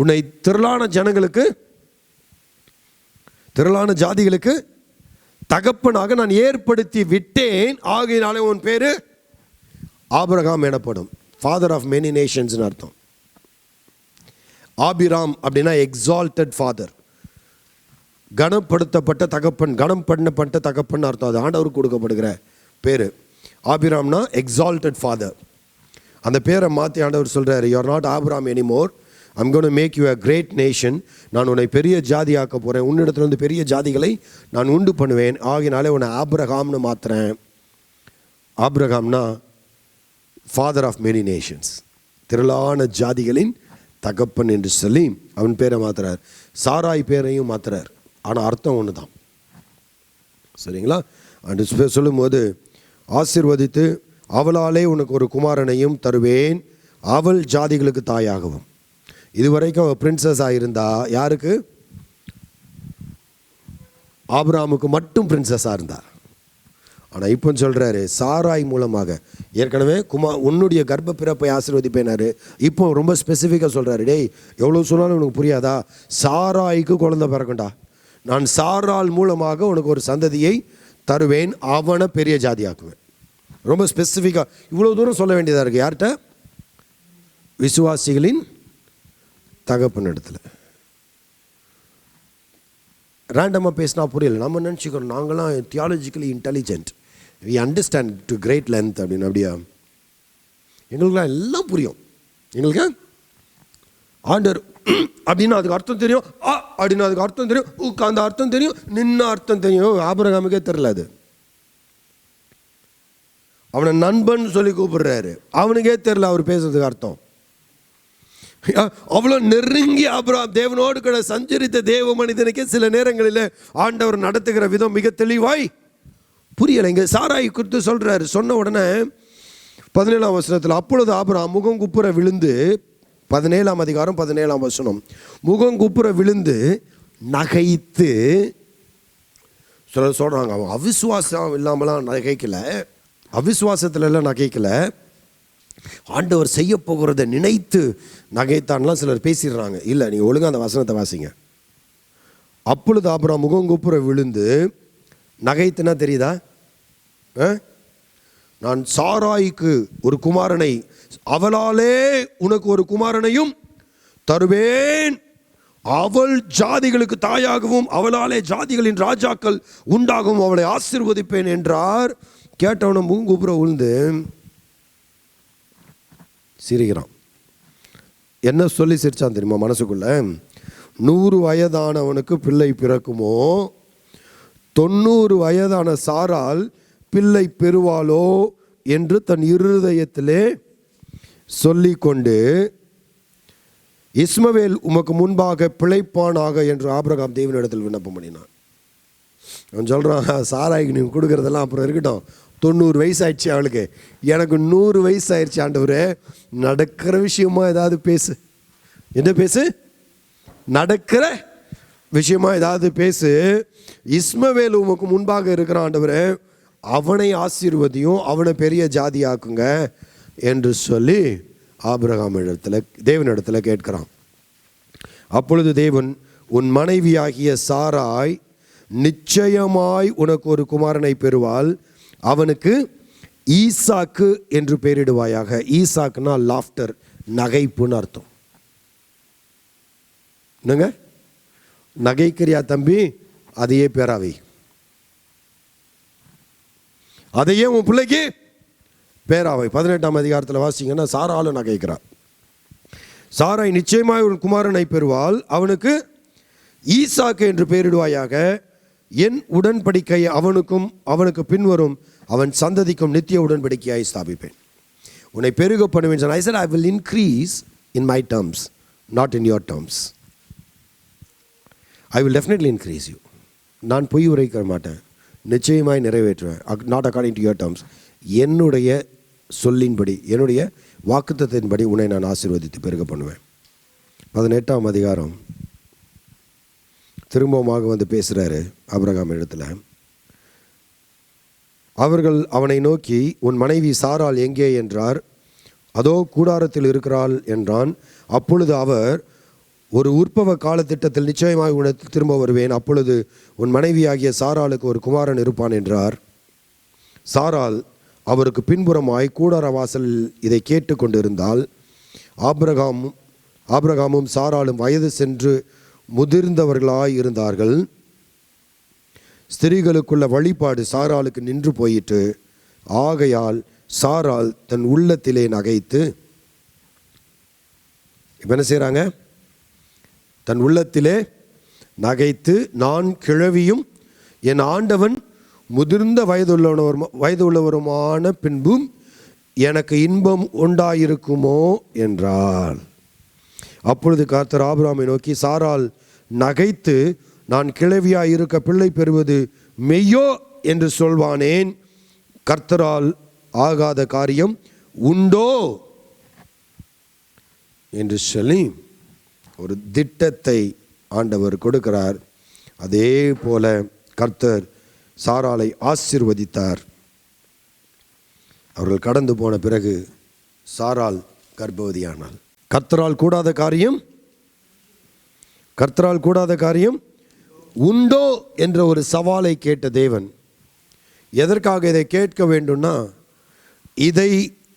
உன்னை திரளான ஜனங்களுக்கு, திரளான ஜாதிகளுக்கு தகப்பனாக நான் ஏற்படுத்தி விட்டேன், ஆகையினாலே உன் பேரு ஆபிரகாம் எனப்படும். ஃபாதர் ஆஃப் மெனி நேஷன்ஸ் அர்த்தம். ஆபிராம் அப்படின்னா எக்ஸால்டட் ஃபாதர், கனப்படுத்தப்பட்ட தகப்பன், கனம் பண்ணப்பட்ட தகப்பன் அர்த்தம். அது ஆண்டவருக்கு கொடுக்கப்படுகிற பேர். ஆபிராம்னா எக்ஸால்டட் ஃபாதர். அந்த பேரை மாற்றி ஆண்டவர் சொல்கிறார், you are not Abram anymore, I'm gonna make you a great nation. நான் உன்னை பெரிய ஜாதியாக்க போகிறேன், உன்னிடத்துலேருந்து பெரிய ஜாதிகளை நான் உண்டு பண்ணுவேன், ஆகினாலே உன்னை ஆபிரகாம்னு மாற்றுறேன். ஆபிரகாம்னா ஃபாதர் ஆஃப் மெனி நேஷன்ஸ், திரளான ஜாதிகளின் தகப்பன் என்று சொல்லி அவன் பேரை மாத்துறார். சாராய் பேரையும் மாத்துறார், ஆனால் அர்த்தம் ஒன்று தான். சரிங்களா? அன்று சொல்லும்போது ஆசீர்வதித்து அவளாலே உனக்கு ஒரு குமாரனையும் தருவேன், அவள் ஜாதிகளுக்கு தாயாகவும். இதுவரைக்கும் அவள் பிரின்சஸாக இருந்தா, யாருக்கு? ஆபிரகாமுக்கு மட்டும் பிரின்சஸாக இருந்தார். ஆனால் இப்போ சொல்கிறாரு சாராய் மூலமாக, ஏற்கனவே உன்னுடைய கர்ப்ப பிறப்பை ஆசீர்வதிப்பேனாரு, இப்போ ரொம்ப ஸ்பெசிஃபிக்காக சொல்கிறாரு, டேய் எவ்வளோ சொன்னாலும் உனக்கு புரியாதா, சாராய்க்கு குழந்தை பிறக்கும்டா, நான் சாராள் மூலமாக உனக்கு ஒரு சந்ததியை தருவேன், அவனை பெரிய ஜாதியாக்குவேன். ரொம்ப ஸ்பெசிஃபிக்காக இவ்வளோ தூரம் சொல்ல வேண்டியதாக இருக்குது. யார்கிட்ட? விசுவாசிகளின் தகப்பன் இடத்துல. ரேண்டமாக பேசினா புரியல, நம்ம நினச்சிக்கிறோம் நாங்களாம் theologically intelligent, we understand to great length அப்படின்னு. அப்படியா? எங்களுக்குலாம் எல்லாம் புரியும். எங்களுக்கு ஆண்டர் அப்படின்னு அதுக்கு அர்த்தம் தெரியும், அப்படின்னு அதுக்கு அர்த்தம் தெரியும், உட்கார்ந்த அர்த்தம் தெரியும், நின்ன அர்த்தம் தெரியும். ஆபிரகாமுக்கே தெரியல அது. அவனை நண்பன் சொல்லி கூப்பிடுறாரு, அவனுக்கே தெரியல அவர் பேசுறதுக்கு அர்த்தம். அவ்வளோ நெருங்கி ஆபிரகாம் தேவனோடு கூட சஞ்சரித்த தேவ மனிதனுக்கே சில நேரங்களில் ஆண்டவர் நடத்துகிற விதம் மிக தெளிவாய் புரியலை. இங்கே சாராய் குறித்து சொல்கிறாரு. சொன்ன உடனே 17ஆம் வசனத்தில், அப்பொழுது ஆபிரகாம் முகம் குப்புற விழுந்து, 17ஆம் அதிகாரம் 17ஆம் வசனம், முகம் குப்புற விழுந்து நகைத்து. சொல்கிறாங்க அவன் அவிசுவாசம் இல்லாமலாம் நகைக்கல, அவிசுவாசத்துல எல்லாம் நகைக்கல, ஆண்டவர் செய்ய போகிறத நினைத்து நகைத்தான்லாம் சிலர் பேசிடுறாங்க. இல்லை, நீங்கள் ஒழுங்காக அந்த வசனத்தை வாசிங்க. அப்பொழுது ஆபிரகாம் முகங்குப்புற விழுந்து நகைத்துனா தெரியுதா? நான் சாராய்க்கு ஒரு குமாரனை, அவளாலே உனக்கு ஒரு குமாரனையும் தருவேன், அவள் ஜாதிகளுக்கு தாயாகவும் அவளாலே ஜாதிகளின் ராஜாக்கள் உண்டாகவும் அவளை ஆசீர்வதிப்பேன் என்றார். கேட்டவன முகங்குப்புற விழுந்து சிரிக்கிறான். என்ன சொல்லி சிரிச்சான் தெரியுமா மனசுக்குள்ள? 100 வயதானவனுக்கு பிள்ளை பிறக்குமோ, 90 வயதான சாரால் பிள்ளை பெறுவாளோ என்று தன் இருதயத்திலே சொல்லிக்கொண்டு, இஸ்மவேல் உமக்கு முன்பாக பிழைப்பானாக என்று ஆபிரகாம் தேவனிடத்தில் விண்ணப்பம் பண்ணினான். அவன் சொல்கிறான், சாராய்க்கு நீங்கள் கொடுக்குறதெல்லாம் அப்புறம் இருக்கட்டும், 90 வயசு ஆயிடுச்சு அவளுக்கு, எனக்கு 100 வயசு ஆயிடுச்சு ஆண்டவரே, நடக்கிற விஷயமா ஏதாவது பேசு. என்ன பேசு? நடக்கிற விஷயமா ஏதாவது பேசு. இஸ்மவேல் உமக்கு முன்பாக இருக்கிறான் ஆண்டவரே, அவனை ஆசீர்வதியும், அவனை பெரிய ஜாதி ஆக்குங்க என்று சொல்லி ஆபிரகாம் இடத்துல தேவனிடத்தில் கேட்கிறான். அப்பொழுது தேவன், உன் மனைவியாகிய சாராய் நிச்சயமாய் உனக்கு ஒரு குமாரனை பெறுவாள், அவனுக்கு ஈசாக்கு என்று பெயரிடுவாயாக. ஈசாக்குனா லாஃப்டர், நகைப்புன்னு அர்த்தம். என்னங்க நகைக்கிறியா தம்பி? அதையே பேராவை, அதையே உன் பிள்ளைக்கு பேராவை. 18ஆம் அதிகாரத்தில் வாசிங்கன்னா சாராலும் நகைக்கிறார். சாராய் நிச்சயமாய் ஒரு குமாரனை பெறுவாள், அவனுக்கு ஈசாக்கு என்று பெயரிடுவாயாக. என் உடன்படிக்கை அவனுக்கும் அவனுக்கு பின்வரும் அவன் சந்ததிக்கும் நித்திய உடன்படிக்கையாய் ஸ்தாபிப்பேன், உன்னை பெருக பண்ணுவேன். I said I will increase in my terms, not in your terms. I will definitely increase you. நான் பொய் உரைக்க மாட்டேன், நிச்சயமாய் நிறைவேற்றுவேன். not according to your terms. என்னுடைய சொல்லின்படி, என்னுடைய வாக்குத்தத்தின்படி உன்னை நான் ஆசீர்வதித்து பெருக பண்ணுவேன். 18ஆம் அதிகாரம் திரும்பமாக வந்து பேசுகிறாரு ஆபிரகாம் இடத்துல. அவர்கள் அவனை நோக்கி, உன் மனைவி சாராள் எங்கே என்றார். அதோ கூடாரத்தில் இருக்கிறாள் என்றான். அப்பொழுது அவர், ஒரு உற்பவ காலத்திட்டத்தில் நிச்சயமாக உனக்கு திரும்ப வருவேன், அப்பொழுது உன் மனைவியாகிய சாராளுக்கு ஒரு குமாரன் இருப்பான் என்றார். சாராள் அவருக்கு பின்புறமாய் கூடார வாசலில் இதை கேட்டு கொண்டிருந்தால், ஆபிரகாமும் சாராளும் வயது சென்று முதிர்ந்தவர்களாய் இருந்தார்கள். ஸ்திரீகளுக்குள்ள வழிபாடு சாராளுக்கு நின்று போயிற்று. ஆகையால் சாராள் தன் உள்ளத்திலே நகைத்து, இப்போ என்ன செய்கிறாங்க? தன் உள்ளத்திலே நகைத்து, நான் கிழவியும் என் ஆண்டவன் முதிர்ந்த வயதுள்ளவருமான பின்பும் எனக்கு இன்பம் உண்டாயிருக்குமோ என்றாள். அப்பொழுது கர்த்தர் ஆபிரகாமை நோக்கி, சாராள் நகைத்து நான் கிழவியாய் இருக்க பிள்ளை பெறுவது மெய்யோ என்று சொல்வானேன், கர்த்தரால் ஆகாத காரியம் உண்டோ என்று சொல்லி ஒரு திட்டத்தை ஆண்டவர் கொடுக்கிறார். அதே போல கர்த்தர் சாராளை ஆசீர்வதித்தார். அவர்கள் கடந்து போன பிறகு சாராள் கர்ப்பவதியானாள். கர்த்தரால் கூடாத காரியம் உண்டோ என்ற ஒரு சவாலை கேட்ட தேவன், எதற்காக இதை கேட்க வேண்டும்னா,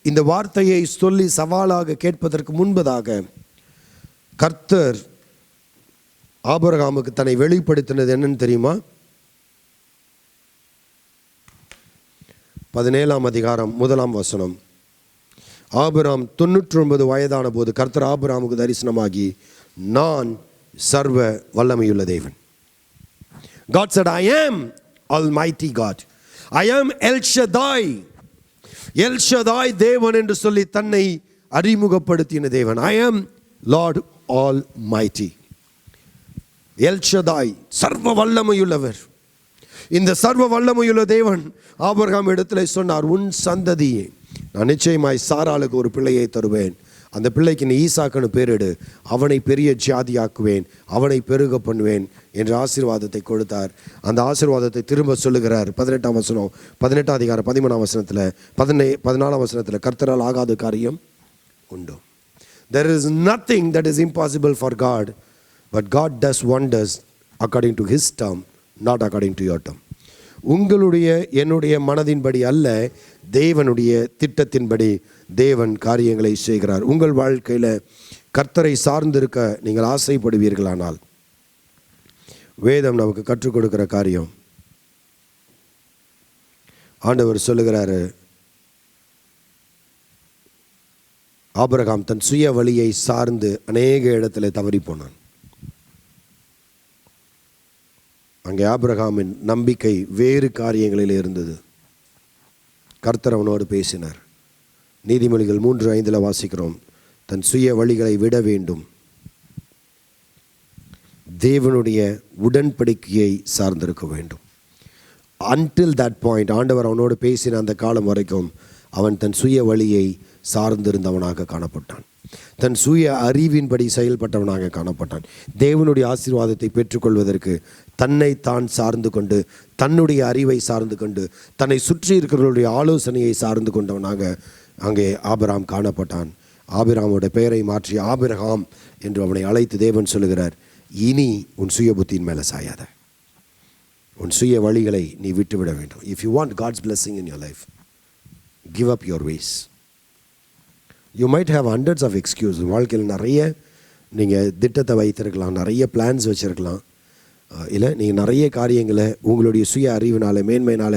இந்த வார்த்தையை சொல்லி சவாலாக கேட்பதற்கு முன்பதாக கர்த்தர் ஆபிரகாமுக்கு தன்னை வெளிப்படுத்தினது என்னன்னு தெரியுமா? 17ஆம் அதிகாரம் 1ஆம் வசனம். ஆபிரகாம் 99 வயதான போது கர்த்தர் ஆபிரகாமுக்கு தரிசனமாகி, நான் சர்வ வல்லமையுள்ள தேவன். God said, I am Almighty God. I am El Shaddai. El Shaddai தேவன் என்று சொல்லி தன்னை அறிமுகப்படுத்தின தேவன். I am Lord Almighty. El Shaddai, சர்வ வல்லமையுள்ளவர். இந்த சர்வ வல்லமையுள்ள தேவன் ஆபிரகாம் இடத்துல சொன்னார், உன் சந்ததியை நான் நிச்சயமாய் சாராளுக்கு ஒரு பிள்ளையை தருவேன், அந்த பிள்ளைக்கு நீ ஈசாக்குன்னு பேரிடு, அவனை பெரிய ஜாதியாக்குவேன், அவனை பெருக பண்ணுவேன் என்ற ஆசீர்வாதத்தை கொடுத்தார். அந்த ஆசீர்வாதத்தை திரும்ப சொல்லுகிறார் 18ஆம் வசனம், 18ஆம் அதிகாரம் 13ஆம் வசனத்தில், 14ஆம் வசனத்தில், கர்த்தரால் ஆகாத காரியம் உண்டு. There is nothing that is impossible for God, but God does wonders according to his term, not according to your term. உங்களுடைய என்னுடைய மனதின்படி அல்ல, தேவனுடைய திட்டத்தின்படி தேவன் காரியங்களை செய்கிறார். உங்கள் வாழ்க்கையில் கர்த்தரை சார்ந்திருக்க நீங்கள் ஆசைப்படுவீர்களானால், வேதம் நமக்கு கற்றுக் கொடுக்கிற காரியம், ஆண்டவர் சொல்லுகிறாரு, ஆபிரகாம் தன் சுய வழியை சார்ந்து அநேக இடத்துல தவறி போனான். அங்கே ஆபிரகாமின் நம்பிக்கை வேறு காரியங்களில் இருந்தது. கர்த்தர் அவனோடு பேசினார். நீதிமொழிகள் 3:5 வாசிக்கிறோம், தன் சுய வழிகளை விட வேண்டும், தேவனுடைய உடன்படிக்கையை சார்ந்திருக்க வேண்டும். until that point ஆண்டவர் அவனோடு பேசின அந்த காலம் வரைக்கும் அவன் தன் சுய வழியை சார்ந்திருந்தவனாக காணப்பட்டான். தன் சுய அறிவின்படி செயல்பட்டவனாக காணப்பட்டான். தேவனுடைய ஆசீர்வாதத்தை பெற்றுக்கொள்வதற்கு தன்னை தான் சார்ந்து கொண்டு, தன்னுடைய அறிவை சார்ந்து கொண்டு, தன்னை சுற்றி இருக்கிறவர்களுடைய ஆலோசனையை சார்ந்து கொண்டவனாக அங்கே ஆபிரகாம் காணப்பட்டான். ஆபிரகாமுடைய பெயரை மாற்றி ஆபிரகாம் என்று அவனை அழைத்து தேவன் சொல்லுகிறார், இனி உன் சுய புத்தியின் மேலே சாயாத, உன் சுய வழிகளை நீ விட்டுவிட வேண்டும். If you want God's blessing in your life, give up your ways. You might have hundreds of excuse. வாழ்க்கையில் நிறைய நீங்கள் திட்டத்தை வைத்திருக்கலாம், நிறைய பிளான்ஸ் வச்சுருக்கலாம், இல்லை நீங்கள் நிறைய காரியங்களை உங்களுடைய சுய அறிவினால மேன்மையினால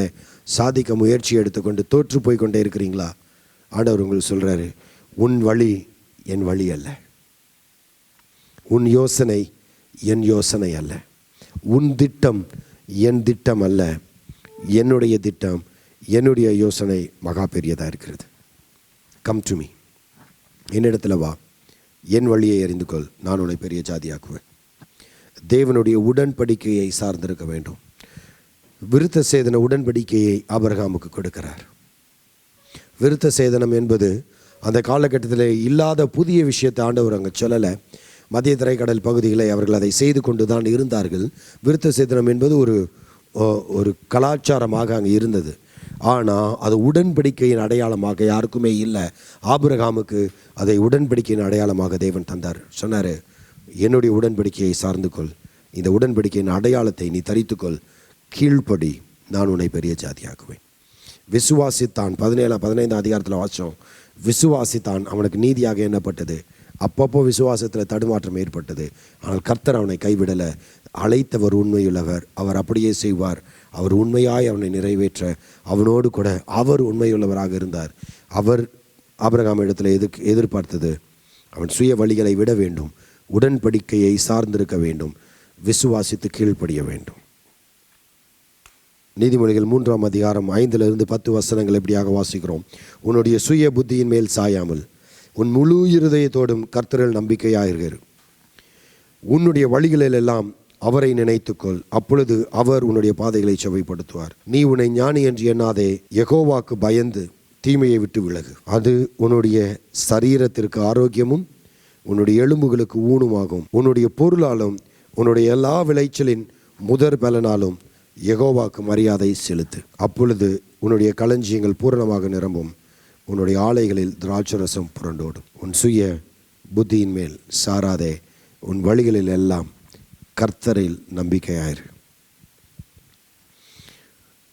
சாதிக்க முயற்சி எடுத்துக்கொண்டு தோற்று போய் கொண்டே இருக்கிறீங்களா? ஆண்டவர் உங்களுக்கு சொல்கிறாரு, உன் வழி என் வழி அல்ல, உன் யோசனை என் யோசனை அல்ல, உன் திட்டம் என் திட்டம் அல்ல, என்னுடைய திட்டம் என்னுடைய யோசனை மகா பெரியதாக இருக்கிறது. கம் டு மீ, என்னிடத்தில் வா, என் வழியை அறிந்து கொள், நான் உன்னை பெரிய ஜாதியாக்குவேன். தேவனுடைய உடன்படிக்கையை சார்ந்திருக்க வேண்டும். விருத்த சேதன உடன்படிக்கையை ஆபிரகாமுக்கு கொடுக்கிறார். விருத்த சேதனம் என்பது அந்த காலகட்டத்தில் இல்லாத புதிய விஷயத்தை ஆண்டவர் அங்கே சொல்லலை. மத்திய தரைக்கடல் பகுதிகளை அவர்கள் அதை செய்து கொண்டு தான் இருந்தார்கள். விருத்த சேதனம் என்பது ஒரு கலாச்சாரமாக அங்கே இருந்தது. ஆனால் அது உடன்படிக்கையின் அடையாளமாக யாருக்குமே இல்லை. ஆபிரகாமுக்கு அதை உடன்படிக்கையின் அடையாளமாக தேவன் தந்தார். சொன்னார், என்னுடைய உடன்படிக்கையை சார்ந்து கொள், இந்த உடன்படிக்கையின் அடையாளத்தை நீ தரித்துக்கொள், கீழ்ப்படி, நான் உன்னை பெரிய ஜாதியாக்குவேன். விசுவாசித்தான், 15 அதிகாரத்தில் வாச்சோம், விசுவாசித்தான், அவனுக்கு நீதியாக எண்ணப்பட்டது. அப்பப்போ விசுவாசத்தில் தடுமாற்றம் ஏற்பட்டது, ஆனால் கர்த்தர் அவனை கைவிடலை. அழைத்தவர் உண்மையுள்ளவர், அவர் அப்படியே செய்வார். அவர் உண்மையாய் அவனை நிறைவேற்ற அவனோடு கூட அவர் உண்மையுள்ளவராக இருந்தார். அவர் ஆபிரகாம் இடத்துல எதிர்பார்த்தது, அவன் சுய வழிகளை விட வேண்டும், உடன்படிக்கையை சார்ந்திருக்க வேண்டும், விசுவாசித்து கீழ்ப்படிய வேண்டும். நீதிமொழிகள் 3 அதிகாரம் 5-10 வசனங்கள் எப்படியாக வாசிக்கிறோம். உன்னுடைய சுய புத்தியின் மேல் சாயாமல் உன் முழு இருதயத்தோடும் கர்த்தரில் நம்பிக்கையாயிரு, உன்னுடைய வழிகளில் எல்லாம் அவரை நினைத்துக்கொள், அப்பொழுது அவர் உன்னுடைய பாதைகளை செவ்வைப்படுத்துவார். நீ உன்னை ஞானி என்று எண்ணாதே, யெகோவாக்கு பயந்து தீமையை விட்டு விலகு, அது உன்னுடைய சரீரத்திற்கு ஆரோக்கியமும் உன்னுடைய எலும்புகளுக்கு ஊனுமாகும். உன்னுடைய பொருளாலும் உன்னுடைய எல்லா விளைச்சலின் முதற் பலனாலும் யெகோவாக்கு மரியாதை செலுத்து, அப்பொழுது உன்னுடைய களஞ்சியங்கள் பூரணமாக நிரம்பும், உன்னுடைய ஆலைகளில் திராட்சரசம் புரண்டோடும். உன் சுய புத்தியின் மேல் சாராதே, உன் வழிகளில் எல்லாம் கர்த்தரில் நம்பிக்கையாயிரு.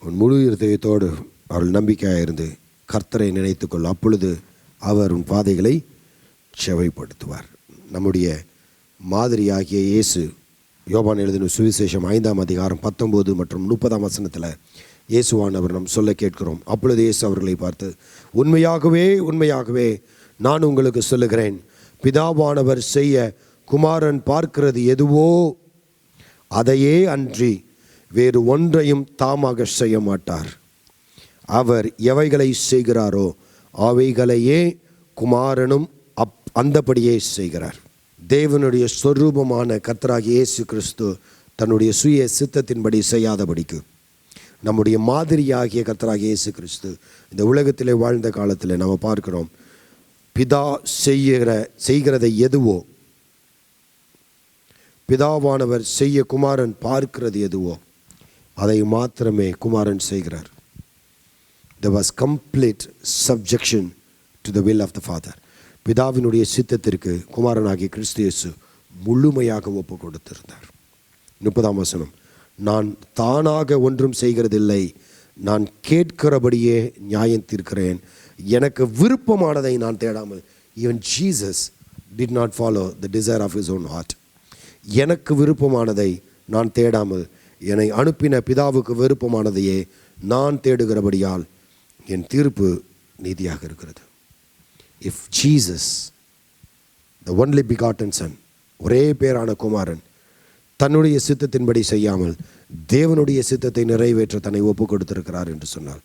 உன் முழு இருதயத்தோடு அவள் நம்பிக்கையாயிருந்து கர்த்தரை நினைத்துக்கொள், அப்பொழுது அவர் உன் பாதைகளை செவைப்படுத்துவார். நம்முடைய மாதிரியாகிய இயேசு யோவான் எழுதின சுவிசேஷம் 5 அதிகாரம் 19 மற்றும் 30 வசனத்தில் இயேசுவானவர் நாம் சொல்ல கேட்கிறோம். அப்பொழுது இயேசு அவர்களை பார்த்து, உண்மையாகவே உண்மையாகவே நான் உங்களுக்கு சொல்லுகிறேன், பிதாவானவர் செய்ய குமாரன் பார்க்கிறது எதுவோ அதையே அன்றி வேறு ஒன்றையும் தாமாக செய்ய மாட்டார். அவர் எவைகளை செய்கிறாரோ அவைகளையே குமாரனும் அந்தபடியே செய்கிறார். தேவனுடைய சொரூபமான கர்த்தராகிய இயேசு கிறிஸ்து தன்னுடைய சுய சித்தத்தின்படி செய்யாதபடிக்கு நம்முடைய மாதிரியாகிய கர்த்தராகிய இயேசு கிறிஸ்து இந்த உலகத்திலே வாழ்ந்த காலத்தில் நாம் பார்க்கிறோம், பிதா செய்கிறதை எதுவோ, பிதாவானவர் செய்ய குமாரன் பார்க்கிறது எதுவோ அதை மாத்திரமே குமாரன் செய்கிறார். There was complete subjection to the will of the Father. பிதாவினுடைய சித்தத்திற்கு குமாரனாகிய கிறிஸ்து இயேசு முழுமையாக ஒப்பு கொடுத்திருந்தார். 30 வசனம், நான் தானாக ஒன்றும் செய்கிறதில்லை, நான் கேட்கிறபடியே நியாயம் தீர்க்கிறேன், எனக்கு விருப்பமானதை நான் தேடாமல். Even Jesus did not follow the desire of his own heart. எனக்கு விருப்பமானதை நான் தேடாமல் என்னை அனுப்பின பிதாவுக்கு விருப்பமானதையே நான் தேடுகிறபடியால் என் தீர்ப்பு நீதியாக இருக்கிறது. If Jesus the only begotten Sun, ஒரே பேரான குமாரன், தன்னுடைய சித்தத்தின்படி செய்யாமல் தேவனுடைய சித்தத்தை நிறைவேற்ற தன்னை ஒப்பு கொடுத்திருக்கிறார் என்று சொன்னால்,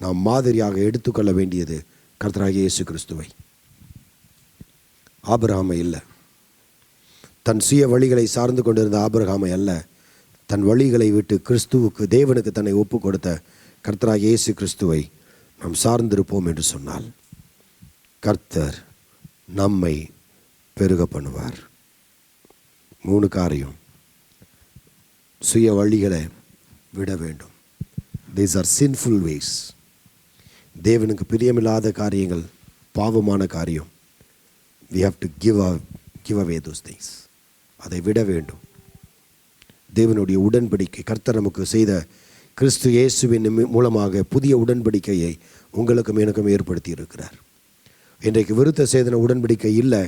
நாம் மாதிரியாக எடுத்துக்கொள்ள வேண்டியது கர்த்தராகிய இயேசு கிறிஸ்துவை. ஆபிரகாமை இல்லை, தன் சுய வழிகளை சார்ந்து கொண்டிருந்த ஆபிரகாமை அல்ல, தன் வழிகளை விட்டு கிறிஸ்துவுக்கு, தேவனுக்கு தன்னை ஒப்பு கொடுத்த கர்த்தராகிய இயேசு கிறிஸ்துவை நாம் சார்ந்திருப்போம் என்று சொன்னால், கர்த்தர் நம்மை பெருக பண்ணுவார். 3 காரியம். சுய வழிகளை விட வேண்டும். These are sinful ways. தேவனுக்கு பிரியமில்லாத காரியங்கள், பாவமான காரியம். we have to give away those things. அதை விட வேண்டும். தேவனுடைய உடன்படிக்கை, கர்த்தர் நமக்கு செய்த கிறிஸ்து இயேசுவின் மூலமாக புதிய உடன்படிக்கையை உங்களுக்கும் எனக்கும் ஏற்படுத்தி இருக்கிறார். இன்றைக்கு விருத்த சேதன உடன்படிக்கை இல்லை,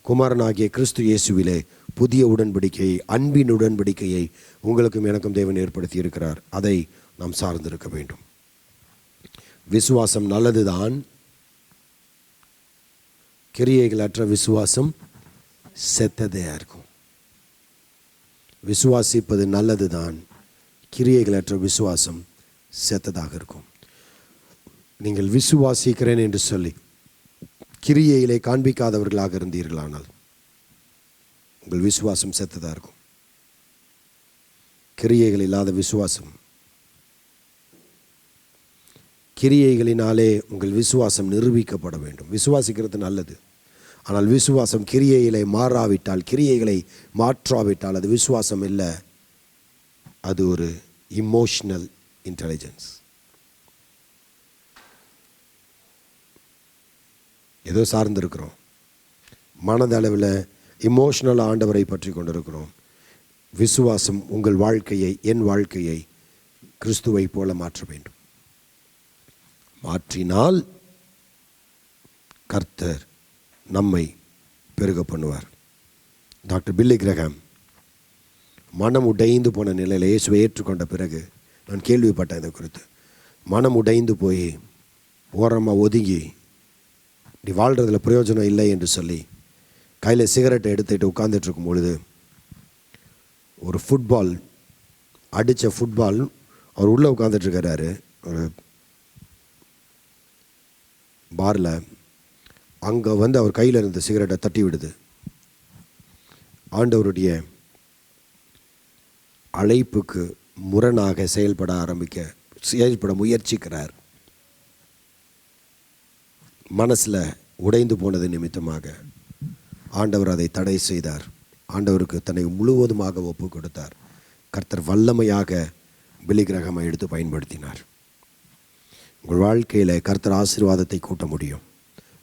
குமாரனாகிய கிறிஸ்து இயேசுவிலே புதிய உடன்படிக்கையை, அன்பின் உடன்படிக்கையை உங்களுக்கும் எனக்கும் தேவன் ஏற்படுத்தி இருக்கிறார். அதை நாம் சார்ந்திருக்க வேண்டும். விசுவாசம் நல்லதுதான், கிரியைகளற்ற விசுவாசம் செத்ததையா இருக்கும். விசுவாசிப்பது நல்லதுதான், கிரியைகளற்ற விசுவாசம் செத்ததாக இருக்கும். நீங்கள் விசுவாசிக்கிறேன் என்று சொல்லி கிரியையிலே காண்பிக்காதவர்களாக இருந்தீர்களானால் உங்கள் விசுவாசம் செத்ததாக இருக்கும். கிரியைகள் இல்லாத விசுவாசம், கிரியைகளினாலே உங்கள் விசுவாசம் நிரூபிக்கப்பட வேண்டும். விசுவாசிக்கிறது நல்லது, ஆனால் விசுவாசம் கிரியைகளை மாறாவிட்டால், கிரியைகளை மாற்றாவிட்டால் அது விசுவாசம் இல்லை, அது ஒரு இமோஷனல் இன்டெலிஜென்ஸ். ஏதோ சார்ந்திருக்கிறோம், மனதளவில் இமோஷனல் ஆண்டவரை பற்றி கொண்டிருக்கிறோம். விசுவாசம் உங்கள் வாழ்க்கையை, என் வாழ்க்கையை கிறிஸ்துவை போல மாற்ற வேண்டும். மாற்றினால் கர்த்தர் நம்மை பெருக பண்ணுவார். டாக்டர் பில்லி கிரஹாம் மனம் உடைந்து போன நிலையில் இயேசுவை ஏற்றுக்கொண்ட பிறகு நான் கேள்விப்பட்டேன் இதை குறித்து. மனம் உடைந்து போய் ஓரமாக ஒதுங்கி, இப்படி வாழ்கிறதுல பிரயோஜனம் இல்லை என்று சொல்லி கையில் சிகரெட்டை எடுத்துகிட்டு உட்காந்துட்டு இருக்கும் பொழுது, ஒரு ஃபுட்பால் அடித்த ஃபுட்பால், அவர் உள்ளே உட்காந்துட்ருக்கிறாரு ஒரு பாரில், அங்கே வந்து அவர் கையில் இருந்த சிகரெட்டை தட்டி விடுது. ஆண்டவருடைய அழைப்புக்கு முரணாக செயல்பட முயற்சிக்கிறார். மனசில் உடைந்து போனது நிமித்தமாக ஆண்டவர் அதை தடை செய்தார். ஆண்டவருக்கு தன்னை முழுவதுமாக ஒப்பு கொடுத்தார். கர்த்தர் வல்லமையாக பில்லி கிரஹாமை எடுத்து பயன்படுத்தினார். உங்கள் வாழ்க்கையில் கர்த்தர் ஆசீர்வாதத்தை கூட்ட முடியும்.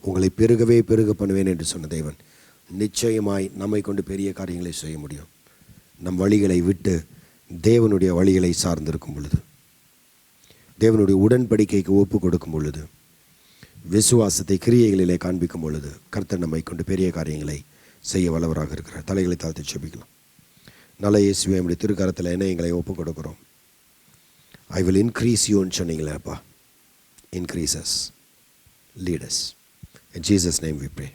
உங்களை பெருக பண்ணுவேன் என்று சொன்ன தேவன் நிச்சயமாய் நம்மை கொண்டு பெரிய காரியங்களை செய்ய முடியும். நம் வழிகளை விட்டு தேவனுடைய வழிகளை சார்ந்திருக்கும் பொழுது, தேவனுடைய உடன்படிக்கைக்கு ஒப்பு கொடுக்கும் பொழுது, விசுவாசத்தை கிரியைகளிலே காண்பிக்கும் பொழுது, கர்த்தர் நம்மை கொண்டு பெரிய காரியங்களை செய்ய வல்லவராக இருக்கிறார். தலைகளை தாழ்த்தி ஜெபிக்கலாம். நல்ல இயேசுவே, நம்முடைய திருக்கரத்தில் என்ன எங்களை ஒப்பு கொடுக்குறோம். ஐ வில் இன்க்ரீஸ் யூன்னு சொன்னீங்களேப்பா. Increase us, lead us. In Jesus' name we pray.